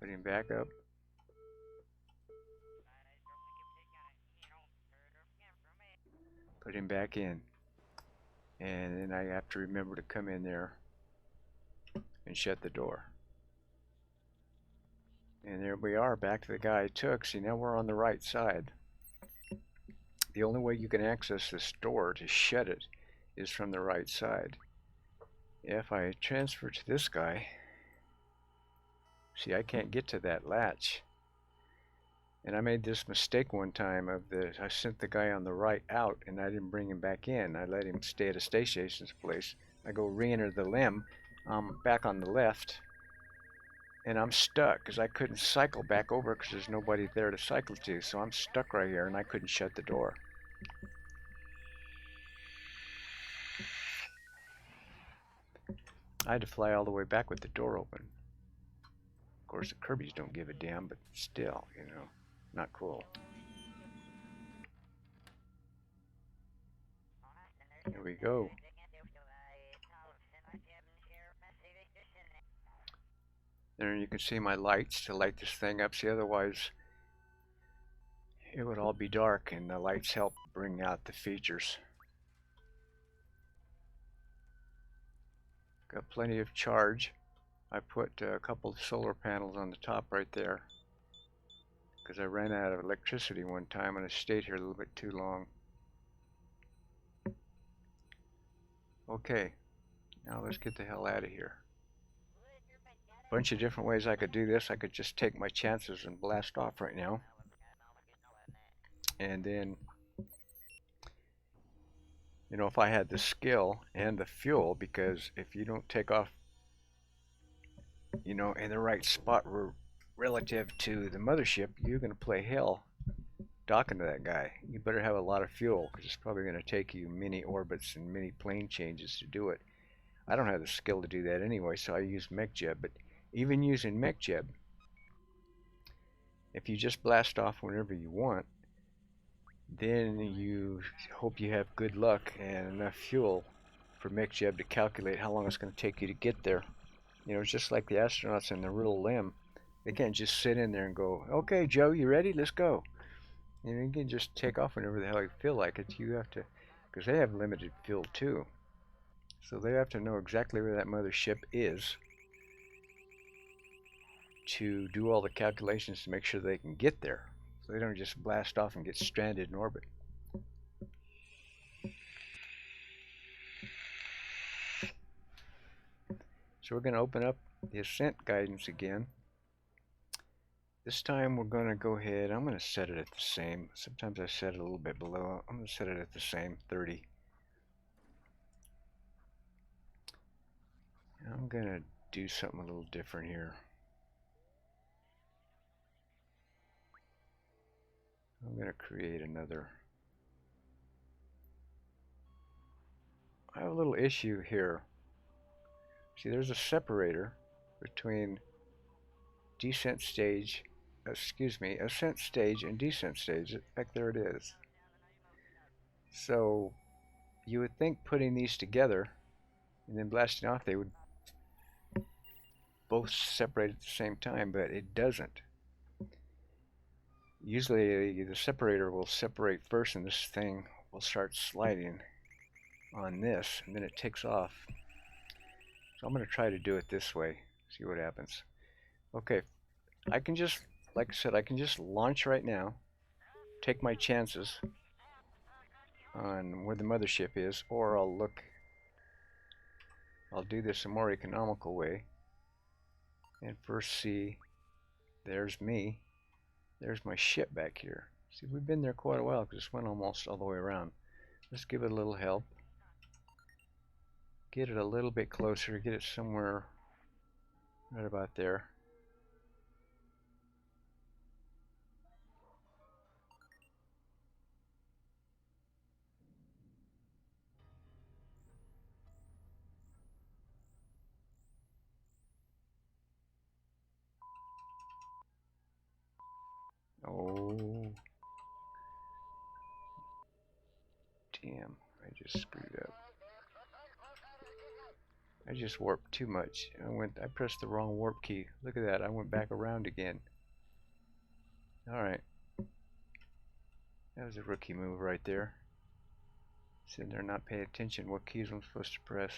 Put him back up. Put him back in. and then I have to remember to come in there and shut the door. And there we are, back to the guy I took. See, now we're on the right side. The only way you can access this door to shut it is from the right side. If I transfer to this guy, see, I can't get to that latch. And I made this mistake one time I sent the guy on the right out and I didn't bring him back in. I let him stay at a station's place. I go re-enter the limb. I'm back on the left and I'm stuck because I couldn't cycle back over because there's nobody there to cycle to. So I'm stuck right here and I couldn't shut the door. I had to fly all the way back with the door open. Of course, the Kirby's don't give a damn, but still, you know, not cool. Here we go. There you can see my lights to light this thing up. See, otherwise it would all be dark, and the lights help bring out the features. Got plenty of charge. I put a couple of solar panels on the top right there because I ran out of electricity one time and I stayed here a little bit too long. Okay, now let's get the hell out of here. Bunch of different ways I could do this. I could just take my chances and blast off right now. And then, you know, if I had the skill and the fuel, because if you don't take off, you know, in the right spot relative to the mothership, you're going to play hell docking to that guy. You better have a lot of fuel because it's probably going to take you many orbits and many plane changes to do it. I don't have the skill to do that anyway, so I use MechJeb. But even using MechJeb, if you just blast off whenever you want, then you hope you have good luck and enough fuel for MechJeb to calculate how long it's going to take you to get there. You know, it's just like the astronauts in the real limb. They can't just sit in there and go, okay, Joe, you ready? Let's go. You know, you can just take off whenever the hell you feel like it. You have to, because they have limited fuel too. So they have to know exactly where that mothership is to do all the calculations to make sure they can get there. So they don't just blast off and get stranded in orbit. So we're going to open up the ascent guidance again. This time we're going to go ahead, I'm going to set it at the same. Sometimes I set it a little bit below. I'm going to set it at the same, 30. I'm going to do something a little different here. I'm going to create another. I have a little issue here. See, there's a separator between ascent stage and descent stage. In fact, there it is. So you would think putting these together and then blasting off, they would both separate at the same time, but it doesn't. Usually the separator will separate first and this thing will start sliding on this and then it takes off. So I'm going to try to do it this way, see what happens. Okay, I can just, like I said, I can just launch right now, take my chances on where the mothership is, or I'll do this a more economical way and first see, there's me, there's my ship back here. See, we've been there quite a while because this went almost all the way around. Let's give it a little help, get it a little bit closer, get it somewhere right about there. Oh, damn, I just screwed up. I just warped too much. I pressed the wrong warp key. Look at that, I went back around again. Alright. That was a rookie move right there. Sitting there not paying attention what keys I'm supposed to press.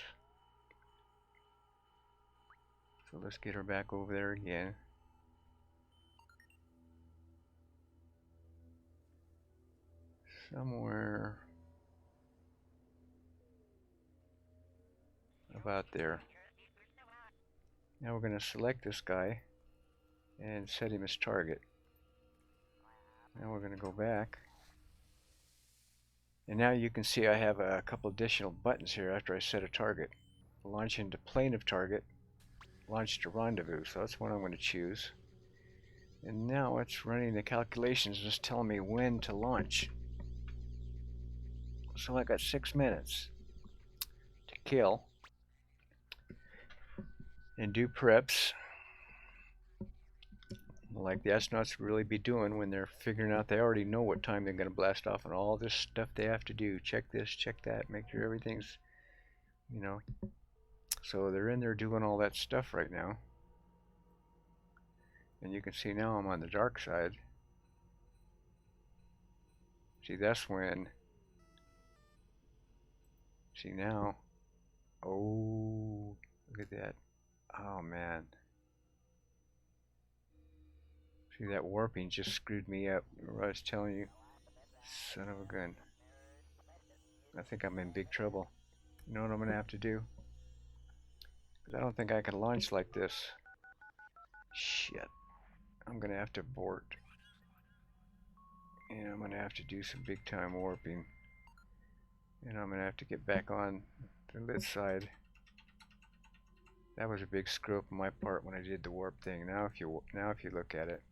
So let's get her back over there again. Somewhere about there. Now we're going to select this guy and set him as target. Now we're going to go back. And now you can see I have a couple additional buttons here after I set a target. Launch into plane of target, launch to rendezvous, so that's what I'm going to choose. And now it's running the calculations, just telling me when to launch. So I got 6 minutes to kill and do preps like the astronauts really be doing when they're figuring out they already know what time they're going to blast off and all this stuff they have to do. Check this, check that, make sure everything's, you know. So they're in there doing all that stuff right now. And you can see now I'm on the dark side. See, that's when, see now, oh, look at that. Oh man. See, that warping just screwed me up. Remember I was telling you? Son of a gun. I think I'm in big trouble. You know what I'm going to have to do? Because I don't think I can launch like this. Shit. I'm going to have to abort. And I'm going to have to do some big time warping. And I'm going to have to get back on the lit side. That was a big screw up on my part when I did the warp thing. Now if you look at it,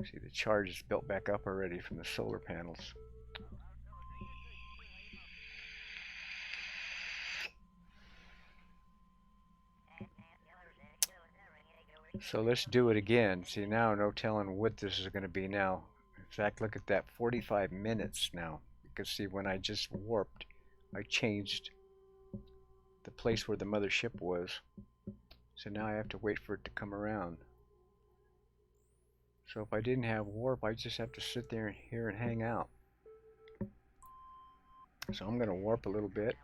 see the charge is built back up already from the solar panels. So let's do it again. See, now no telling what this is going to be now. In fact, look at that, 45 minutes now. Because see, when I just warped, I changed the place where the mothership was. So now I have to wait for it to come around. So if I didn't have warp, I just have to sit there here and hang out. So I'm going to warp a little bit.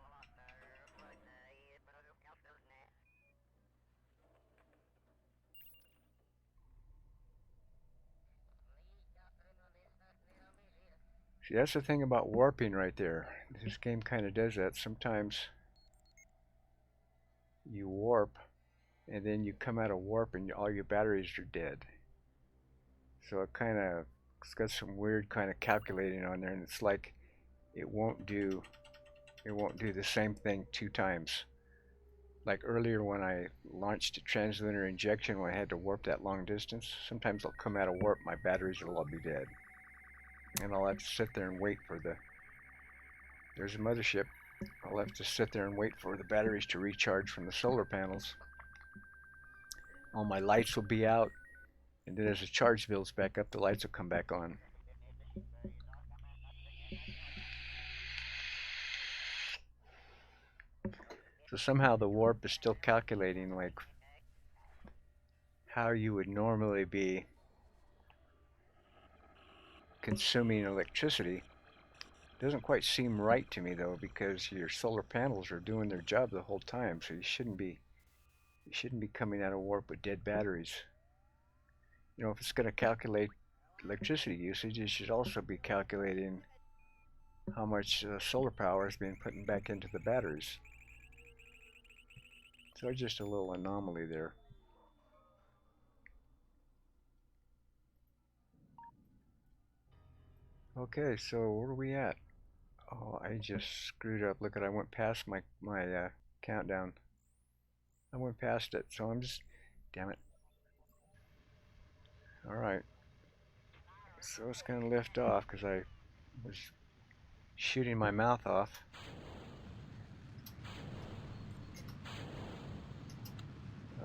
See, that's the thing about warping right there. This game kind of does that. Sometimes you warp and then you come out of warp and all your batteries are dead. So it's got some weird kind of calculating on there, and it's like it won't do the same thing 2 times. Like earlier when I launched a translunar injection when I had to warp that long distance, sometimes I'll come out of warp, my batteries will all be dead. And I'll have to sit there and wait for there's a mothership. I'll have to sit there and wait for the batteries to recharge from the solar panels. All my lights will be out, and then as the charge builds back up, the lights will come back on. So somehow the warp is still calculating like how you would normally be consuming electricity. Doesn't quite seem right to me though, because your solar panels are doing their job the whole time, so you shouldn't be coming out of warp with dead batteries. You know, if it's going to calculate electricity usage, it should also be calculating how much solar power is being put back into the batteries. So just a little anomaly there. Okay, so where are we at? Oh, I just screwed up. Look at, I went past my countdown. I went past it, so I'm just, damn it. Alright. So it's going to lift off because I was shooting my mouth off.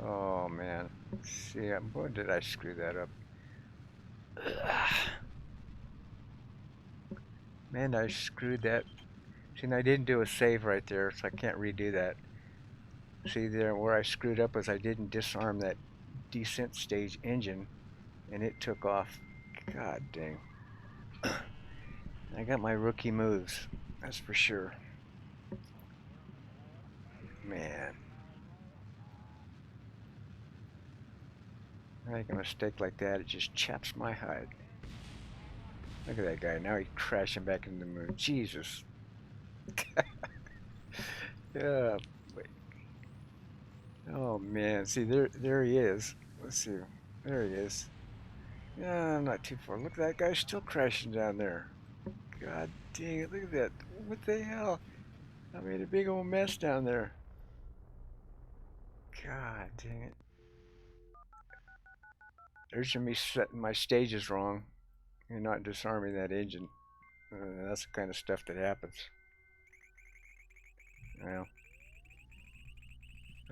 Oh man. See, boy, did I screw that up. Man, I screwed that. See, and I didn't do a save right there, so I can't redo that. See, there where I screwed up was I didn't disarm that descent stage engine, and it took off. God dang. I got my rookie moves. That's for sure. Man. I make a mistake like that, it just chaps my hide. Look at that guy. Now he's crashing back into the moon. Jesus. Yeah. Wait. Oh man. See, there he is. Let's see. There he is. Yeah, I'm not too far. Look, that guy's still crashing down there. God dang it! Look at that. What the hell? I made a big old mess down there. God dang it. There's me setting my stages wrong and not disarming that engine. That's the kind of stuff that happens. Well,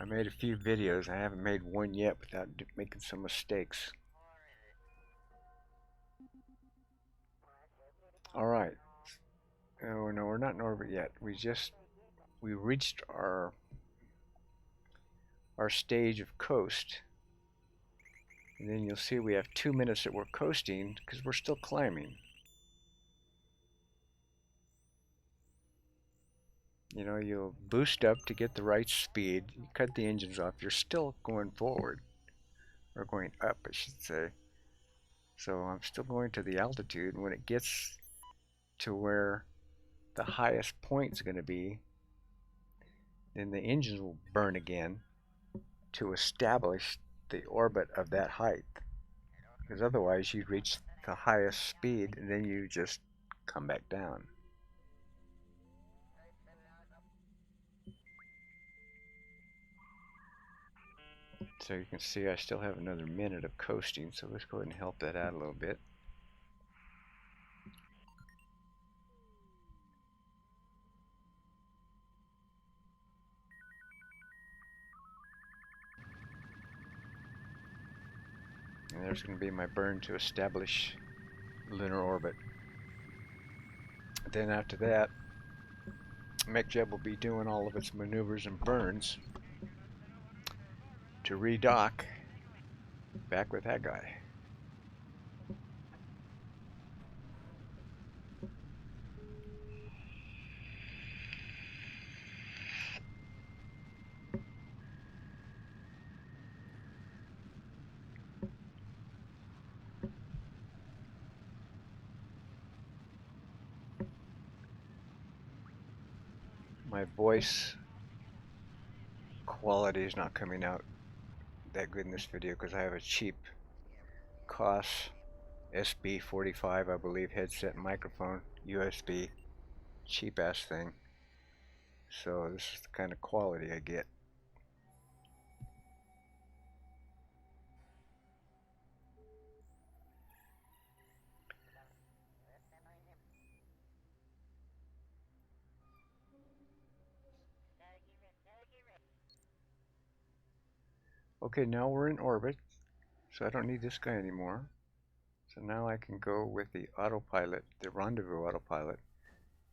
I made a few videos. I haven't made one yet without making some mistakes. All right. Oh no, we're not in orbit yet. We reached our stage of coast, and then you'll see we have 2 minutes that we're coasting because we're still climbing. You know, you'll boost up to get the right speed. You cut the engines off. You're still going forward, or going up, I should say. So I'm still going to the altitude. When it gets to where the highest point is going to be, then the engines will burn again to establish the orbit of that height. Because otherwise, you'd reach the highest speed and then you just come back down. So you can see I still have another minute of coasting, so let's go ahead and help that out a little bit. And there's going to be my burn to establish lunar orbit. Then after that, MechJeb will be doing all of its maneuvers and burns to redock back with that guy. My voice quality is not coming out that good in this video because I have a cheap COS SB45, I believe, headset and microphone, USB, cheap ass thing. So this is the kind of quality I get. Okay, now we're in orbit, so I don't need this guy anymore. So now I can go with the autopilot, the rendezvous autopilot,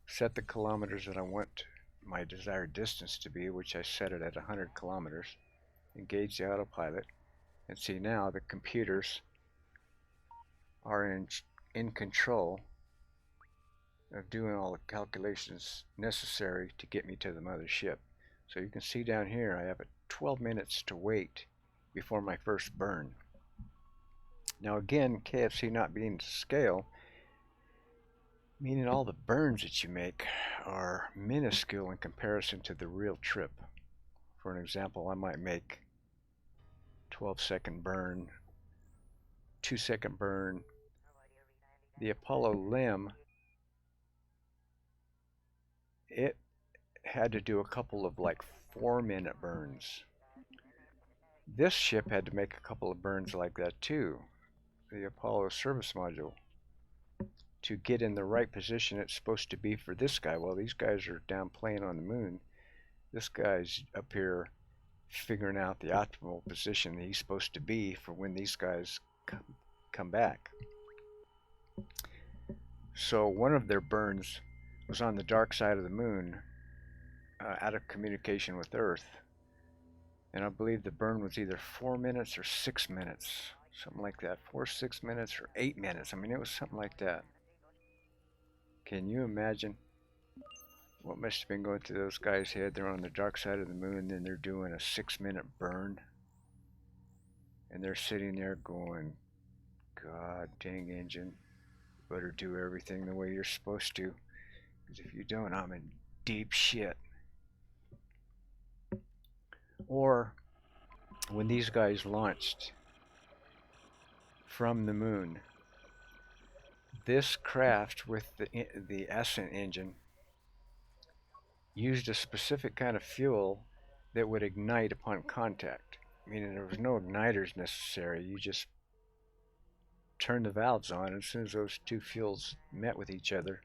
set the kilometers that I want my desired distance to be, which I set it at 100 kilometers, engage the autopilot, and see now the computers are in control of doing all the calculations necessary to get me to the mothership. So you can see down here I have 12 minutes to wait before my first burn. Now again, KFC not being to scale, meaning all the burns that you make are minuscule in comparison to the real trip. For an example, I might make 12-second burn, 2-second burn. The Apollo limb, it had to do a couple of like 4-minute burns. This ship had to make a couple of burns like that too, the Apollo service module, to get in the right position it's supposed to be for this guy. While these guys are down playing on the moon, this guy's up here figuring out the optimal position that he's supposed to be for when these guys come back. So one of their burns was on the dark side of the moon, out of communication with Earth. And I believe the burn was either 4 minutes or 6 minutes, something like that. 4, 6 minutes, or 8 minutes. I mean, it was something like that. Can you imagine What must have been going through those guys' head? They're on the dark side of the moon, then they're doing a 6-minute burn, and they're sitting there going, God dang engine, better do everything the way you're supposed to, because if you don't, I'm in deep shit. Or when these guys launched from the moon, this craft with the Ascent engine used a specific kind of fuel that would ignite upon contact. Meaning there was no igniters necessary. You just turn the valves on, and as soon as those two fuels met with each other,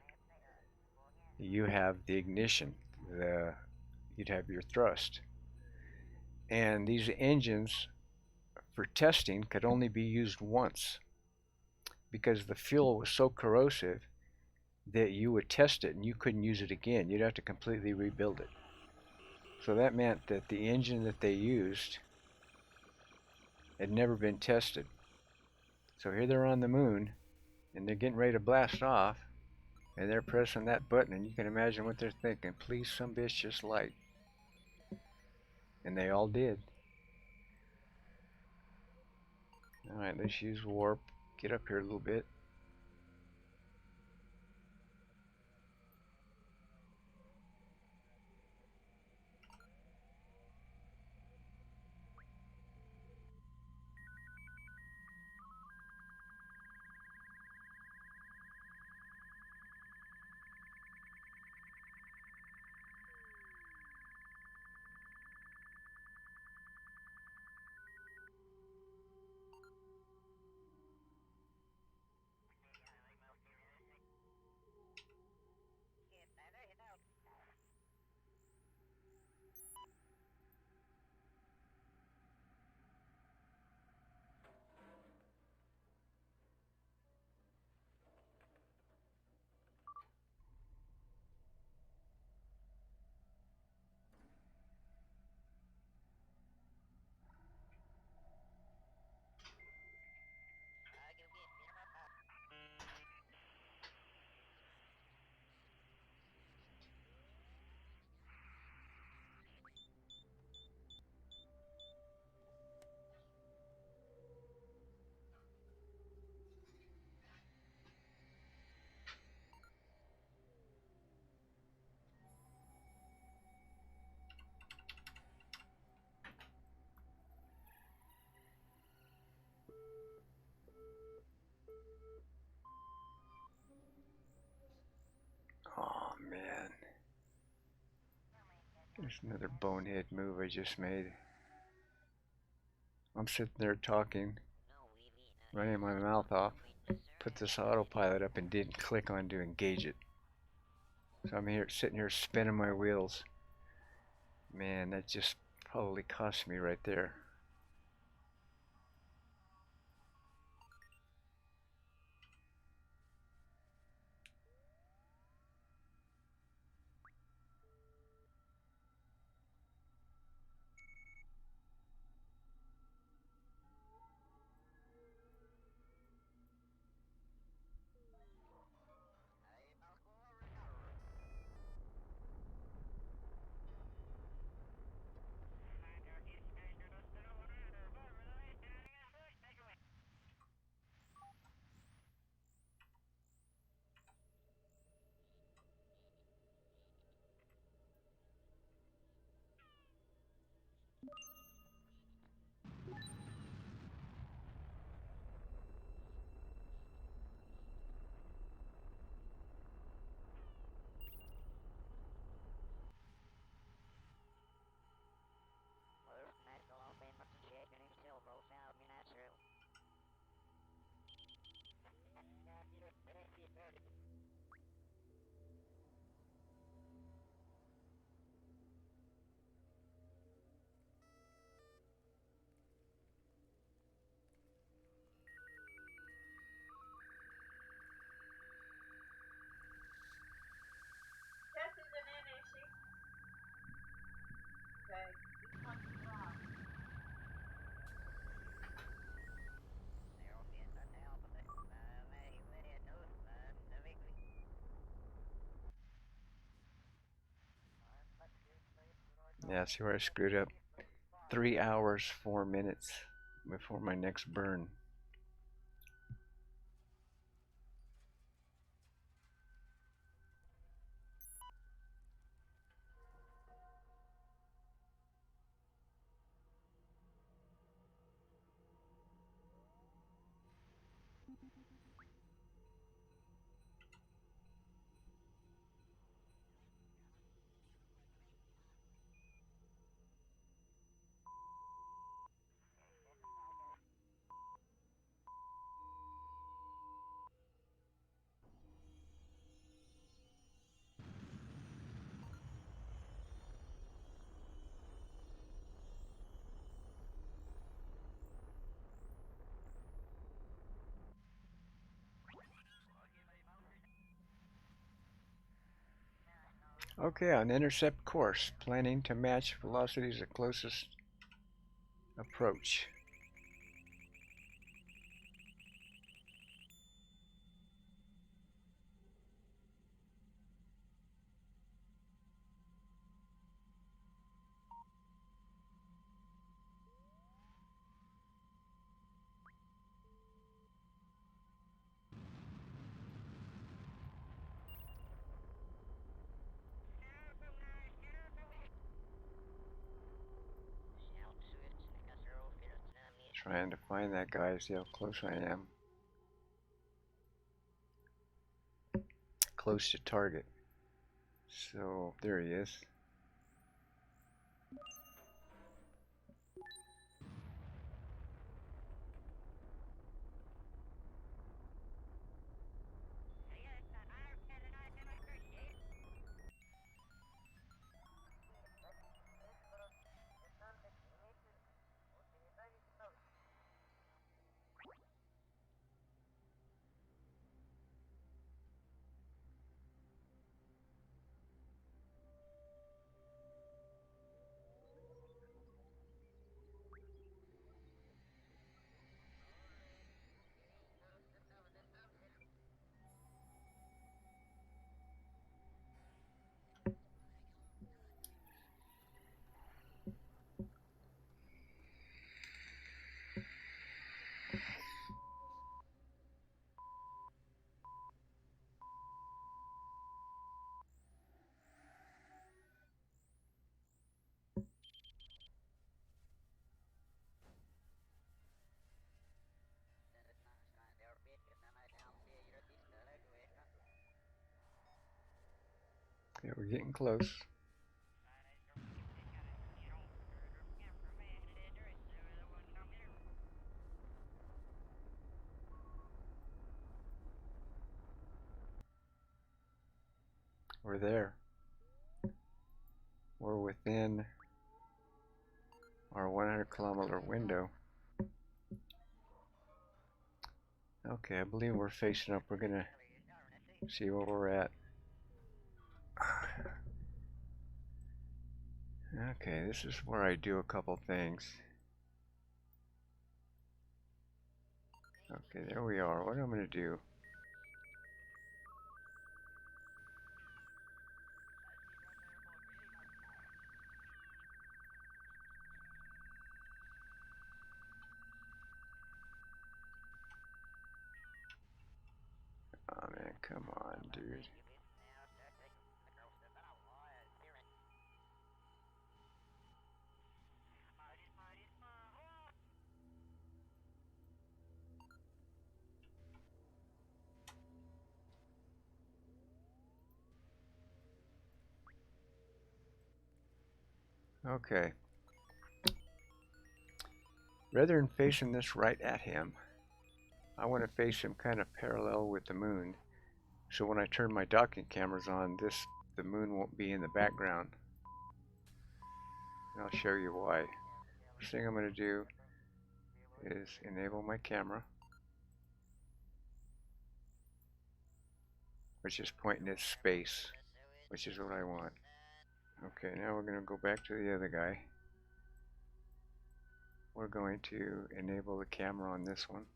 you have the ignition. You'd have your thrust. And these engines for testing could only be used once because the fuel was so corrosive that you would test it and you couldn't use it again. You'd have to completely rebuild it. So that meant that the engine that they used had never been tested. So here they're on the moon and they're getting ready to blast off, and they're pressing that button, and you can imagine what they're thinking. Please, some bitch, just light. And they all did. Alright, let's use warp. Get up here a little bit. Oh man. There's another bonehead move I just made. I'm sitting there talking, running my mouth off, put this autopilot up and didn't click on to engage it. So I'm here sitting here spinning my wheels. Man, that just probably cost me right there. Yeah, see where I screwed up? 3 hours, 4 minutes before my next burn. Okay, on intercept course, planning to match velocities at closest approach. Trying to find that guy, see how close I am. Close to target. So there he is. Yeah, we're getting close. We're there. We're within our 100-kilometer window. Okay, I believe we're facing up. We're gonna see where we're at. Okay, this is where I do a couple things. Okay, there we are. What I'm gonna do? Oh man, come on, dude. Okay. Rather than facing this right at him, I want to face him kind of parallel with the moon. So when I turn my docking cameras on, the moon won't be in the background. And I'll show you why. First thing I'm going to do is enable my camera, which is pointing at space, which is what I want. Okay, now we're going to go back to the other guy. We're going to enable the camera on this one.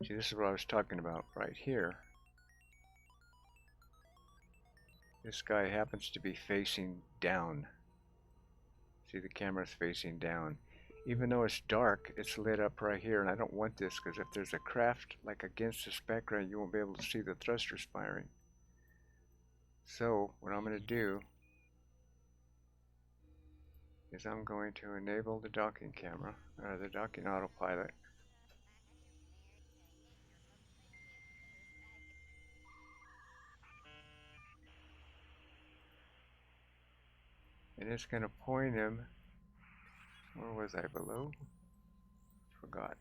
See, this is what I was talking about right here. This guy happens to be facing down. See, the camera's facing down. Even though it's dark, it's lit up right here, and I don't want this because if there's a craft like against this background, you won't be able to see the thrusters firing. So what I'm going to do is I'm going to enable the docking camera, or the docking autopilot. And it's going to point him, where was I, below? Forgot.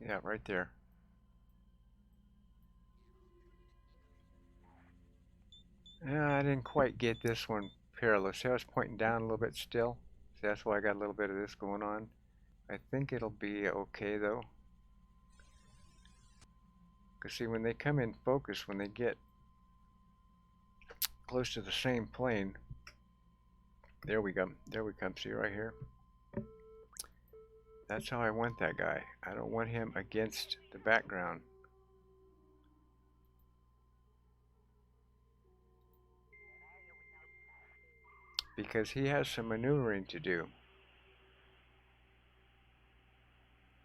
Yeah, right there. Yeah, I didn't quite get this one parallel. See how it's pointing down a little bit still? See, that's why I got a little bit of this going on. I think it'll be okay though. Because see, when they come in focus, when they get close to the same plane, there we go. There we come. See right here? That's how I want that guy. I don't want him against the background. Because he has some maneuvering to do,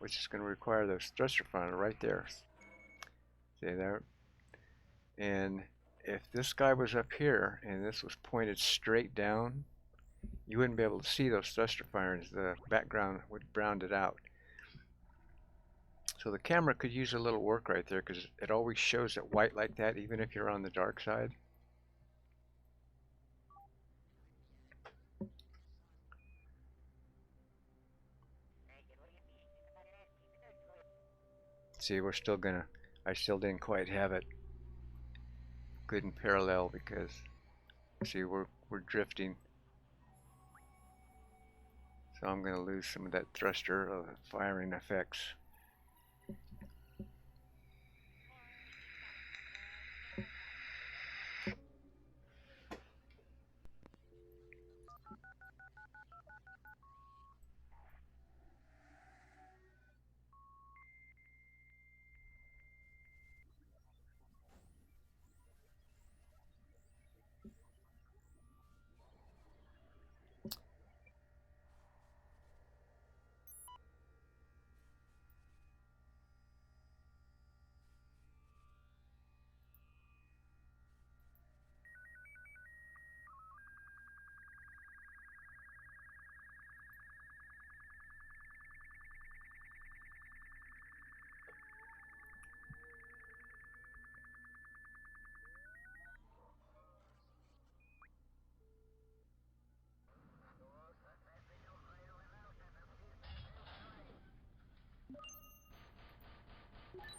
which is going to require those thruster funnel right there. See there? And if this guy was up here and this was pointed straight down, you wouldn't be able to see those thruster firings. The background would brown it out. So the camera could use a little work right there because it always shows it white like that even if you're on the dark side. See, we're still gonna, I still didn't quite have it good and parallel because, see, we're drifting. So I'm gonna lose some of that thruster of firing effects.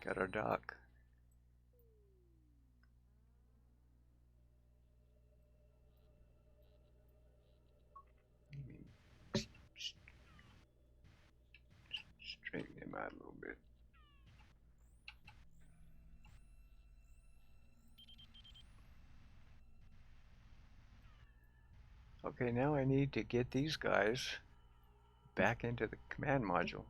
Got our dock. Straighten him out a little bit. Okay, now I need to get these guys back into the command module.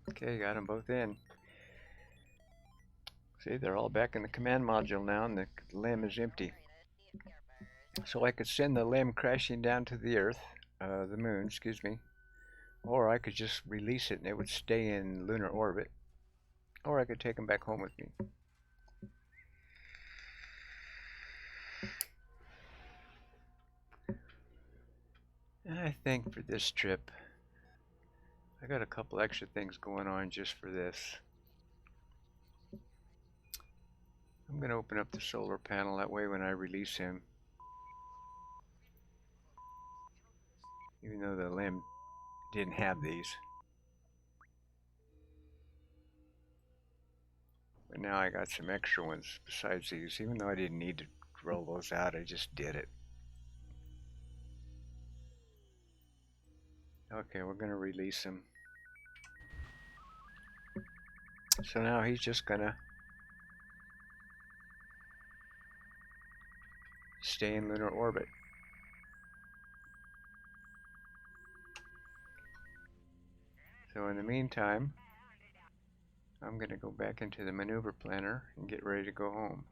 Okay, got them both in. See, they're all back in the command module now and the LEM is empty. So I could send the LEM crashing down to the Earth, the moon, excuse me, or I could just release it and it would stay in lunar orbit, or I could take them back home with me. And I think for this trip, I got a couple extra things going on just for this. I'm going to open up the solar panel, that way when I release him, even though the LEM didn't have these, now I got some extra ones besides these, even though I didn't need to roll those out, I just did it. Okay, we're gonna release him. So now he's just gonna stay in lunar orbit. So in the meantime, I'm gonna go back into the maneuver planner and get ready to go home.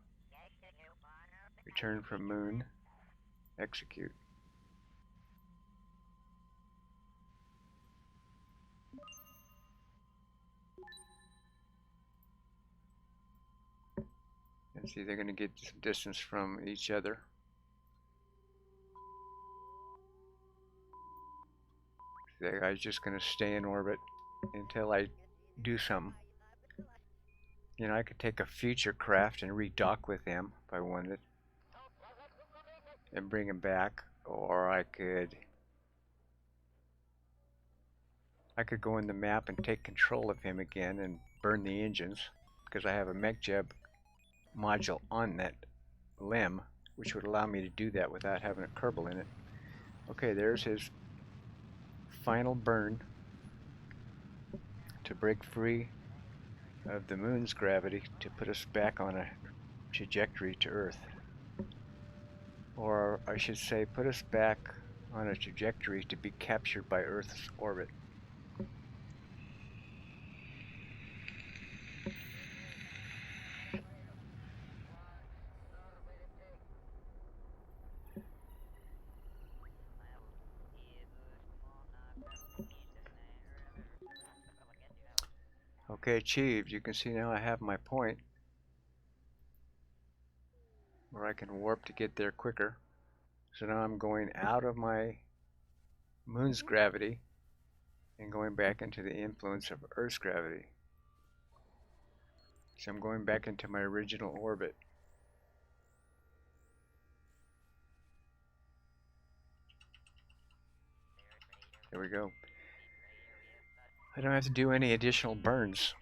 Return from Moon, execute. And see, they're gonna get some distance from each other. That guy's just gonna stay in orbit until I do something. You know, I could take a future craft and redock with him if I wanted and bring him back, or I could go in the map and take control of him again and burn the engines, because I have a MechJeb module on that limb, which would allow me to do that without having a Kerbal in it. Okay, there's his final burn to break free of the moon's gravity to put us back on a trajectory to Earth. Or I should say, put us back on a trajectory to be captured by Earth's orbit. Okay, achieved. You can see now I have my point where I can warp to get there quicker. So now I'm going out of my moon's gravity and going back into the influence of Earth's gravity. So I'm going back into my original orbit. There we go. I don't have to do any additional burns.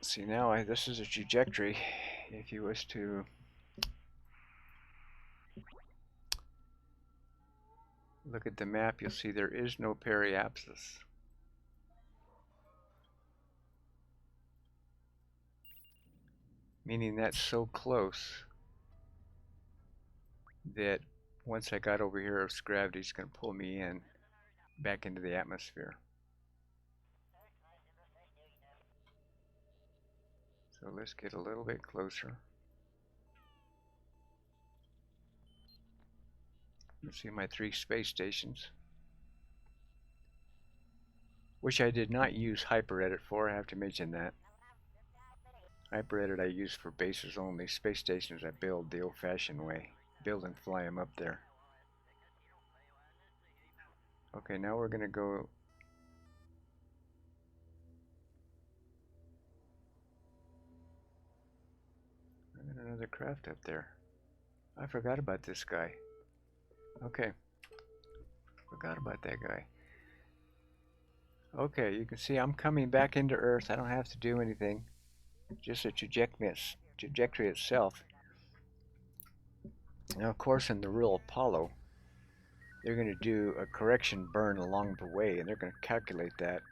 See, now this is a trajectory. If you wish to look at the map, you'll see there is no periapsis. Meaning that's so close that once I got over here, Earth's gravity is going to pull me in back into the atmosphere. So let's get a little bit closer. Let's see my 3 space stations, which I did not use HyperEdit for. I have to mention that. HyperEdit I use for bases only. Space stations I build the old-fashioned way. Build and fly them up there. Okay, now we're going to go another craft up there. I forgot about this guy. Okay, forgot about that guy. Okay, you can see I'm coming back into Earth. I don't have to do anything. Just a trajectory itself. Now, of course, in the real Apollo, they're going to do a correction burn along the way, and they're going to calculate that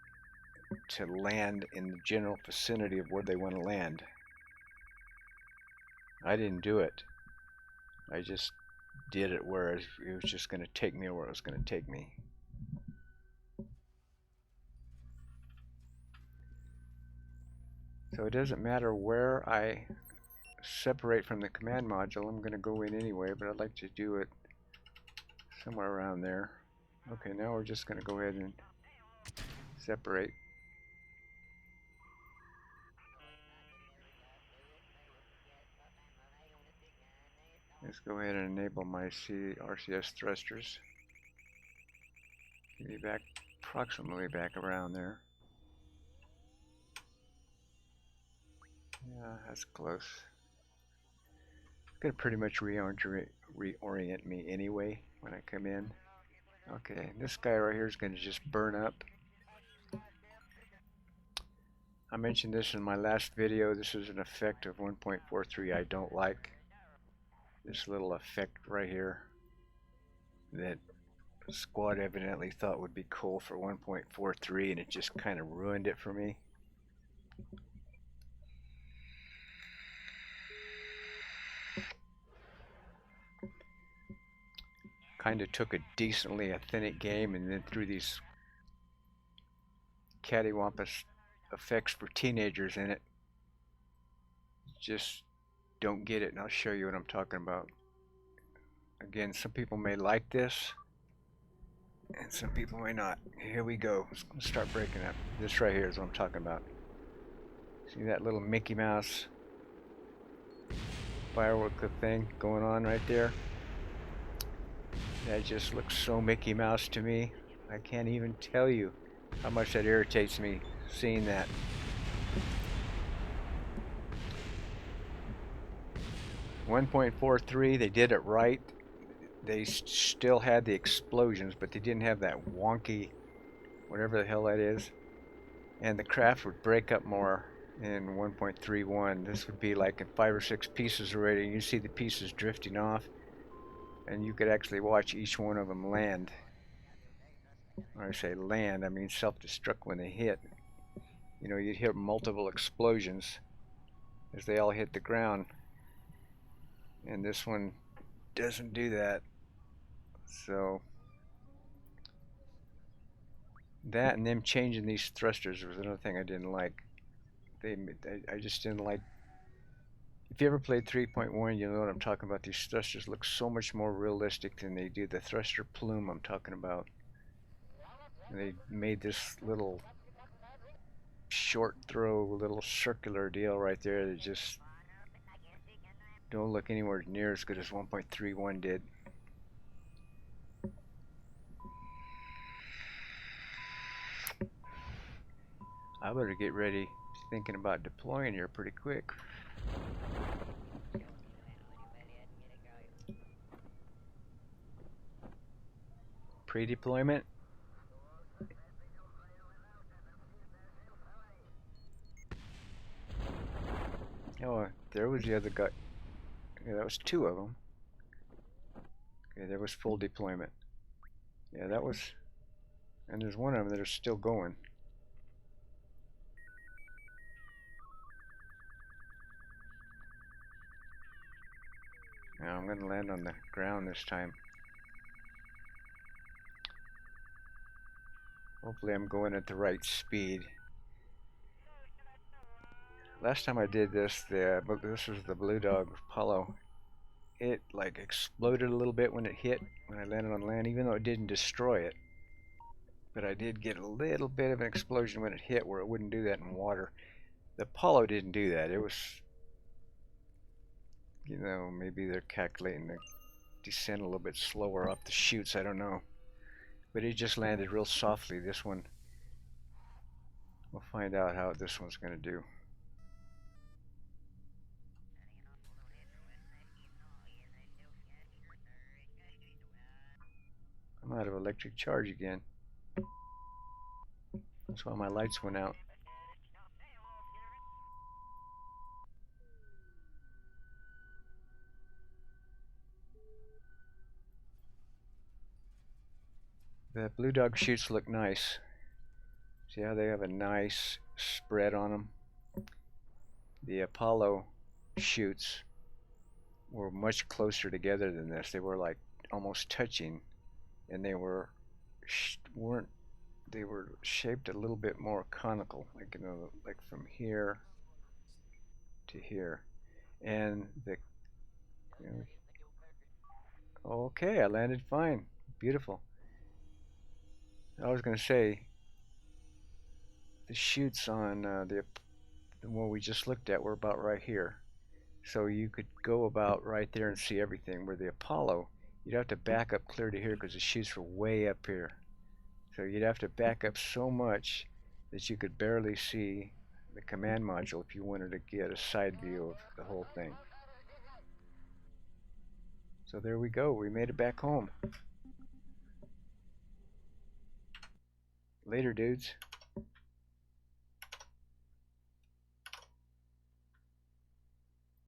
to land in the general vicinity of where they want to land. I didn't do it. I just did it where it was just going to take me where it was going to take me. So it doesn't matter where I separate from the command module. I'm going to go in anyway, but I'd like to do it somewhere around there. Okay, now we're just going to go ahead and separate. Let's go ahead and enable my RCS thrusters. Get me back, approximately back around there. Yeah, that's close. It's gonna pretty much reorient me anyway when I come in. Okay, this guy right here is gonna just burn up. I mentioned this in my last video. This is an effect of 1.43 I don't like. This little effect right here that Squad evidently thought would be cool for 1.43, and it just kind of ruined it for me. Kind of took a decently authentic game and then threw these cattywampus effects for teenagers in it. Just don't get it, and I'll show you what I'm talking about. Again, some people may like this, and some people may not. Here we go. Let's start breaking up. This right here is what I'm talking about. See that little Mickey Mouse firework thing going on right there? That just looks so Mickey Mouse to me. I can't even tell you how much that irritates me seeing that. .43, they did it right. They still had the explosions, but they didn't have that wonky, whatever the hell that is. And the craft would break up more in 1.31. This would be like in 5 or 6 pieces already. You see the pieces drifting off, and you could actually watch each one of them land. When I say land, I mean self-destruct when they hit. You know, you'd hear multiple explosions as they all hit the ground. And this one doesn't do that. So that and them changing these thrusters was another thing I didn't like. I just didn't like. If you ever played 3.1, you know what I'm talking about. These thrusters look so much more realistic than they do the thruster plume I'm talking about. And they made this little short throw, little circular deal right there that just don't look anywhere near as good as 1.31 did. I better get ready, thinking about deploying here pretty quick. Pre-deployment. Oh, there was the other guy. Yeah, that was 2 of them. Okay, there was full deployment. Yeah, that was. And there's one of them that are still going. Now I'm going to land on the ground this time. Hopefully I'm going at the right speed. Last time I did this, this was the Blue Dog Apollo. It like exploded a little bit when it hit, when I landed on land, even though it didn't destroy it. But I did get a little bit of an explosion when it hit where it wouldn't do that in water. The Apollo didn't do that. It was, you know, maybe they're calculating the descent a little bit slower up the chutes, I don't know. But it just landed real softly. This one, we'll find out how this one's going to do. I'm out of electric charge again. That's why my lights went out. The Blue Dog chutes look nice. See how they have a nice spread on them? The Apollo chutes were much closer together than this. They were like almost touching, and they were shaped a little bit more conical, like, you know, like from here to here. And the, you know, okay, I landed fine. Beautiful. I was going to say the chutes on the one we just looked at were about right here. So you could go about right there and see everything. Where the Apollo, you'd have to back up clear to here because the chutes were way up here. So you'd have to back up so much that you could barely see the command module if you wanted to get a side view of the whole thing. So there we go. We made it back home. Later, dudes.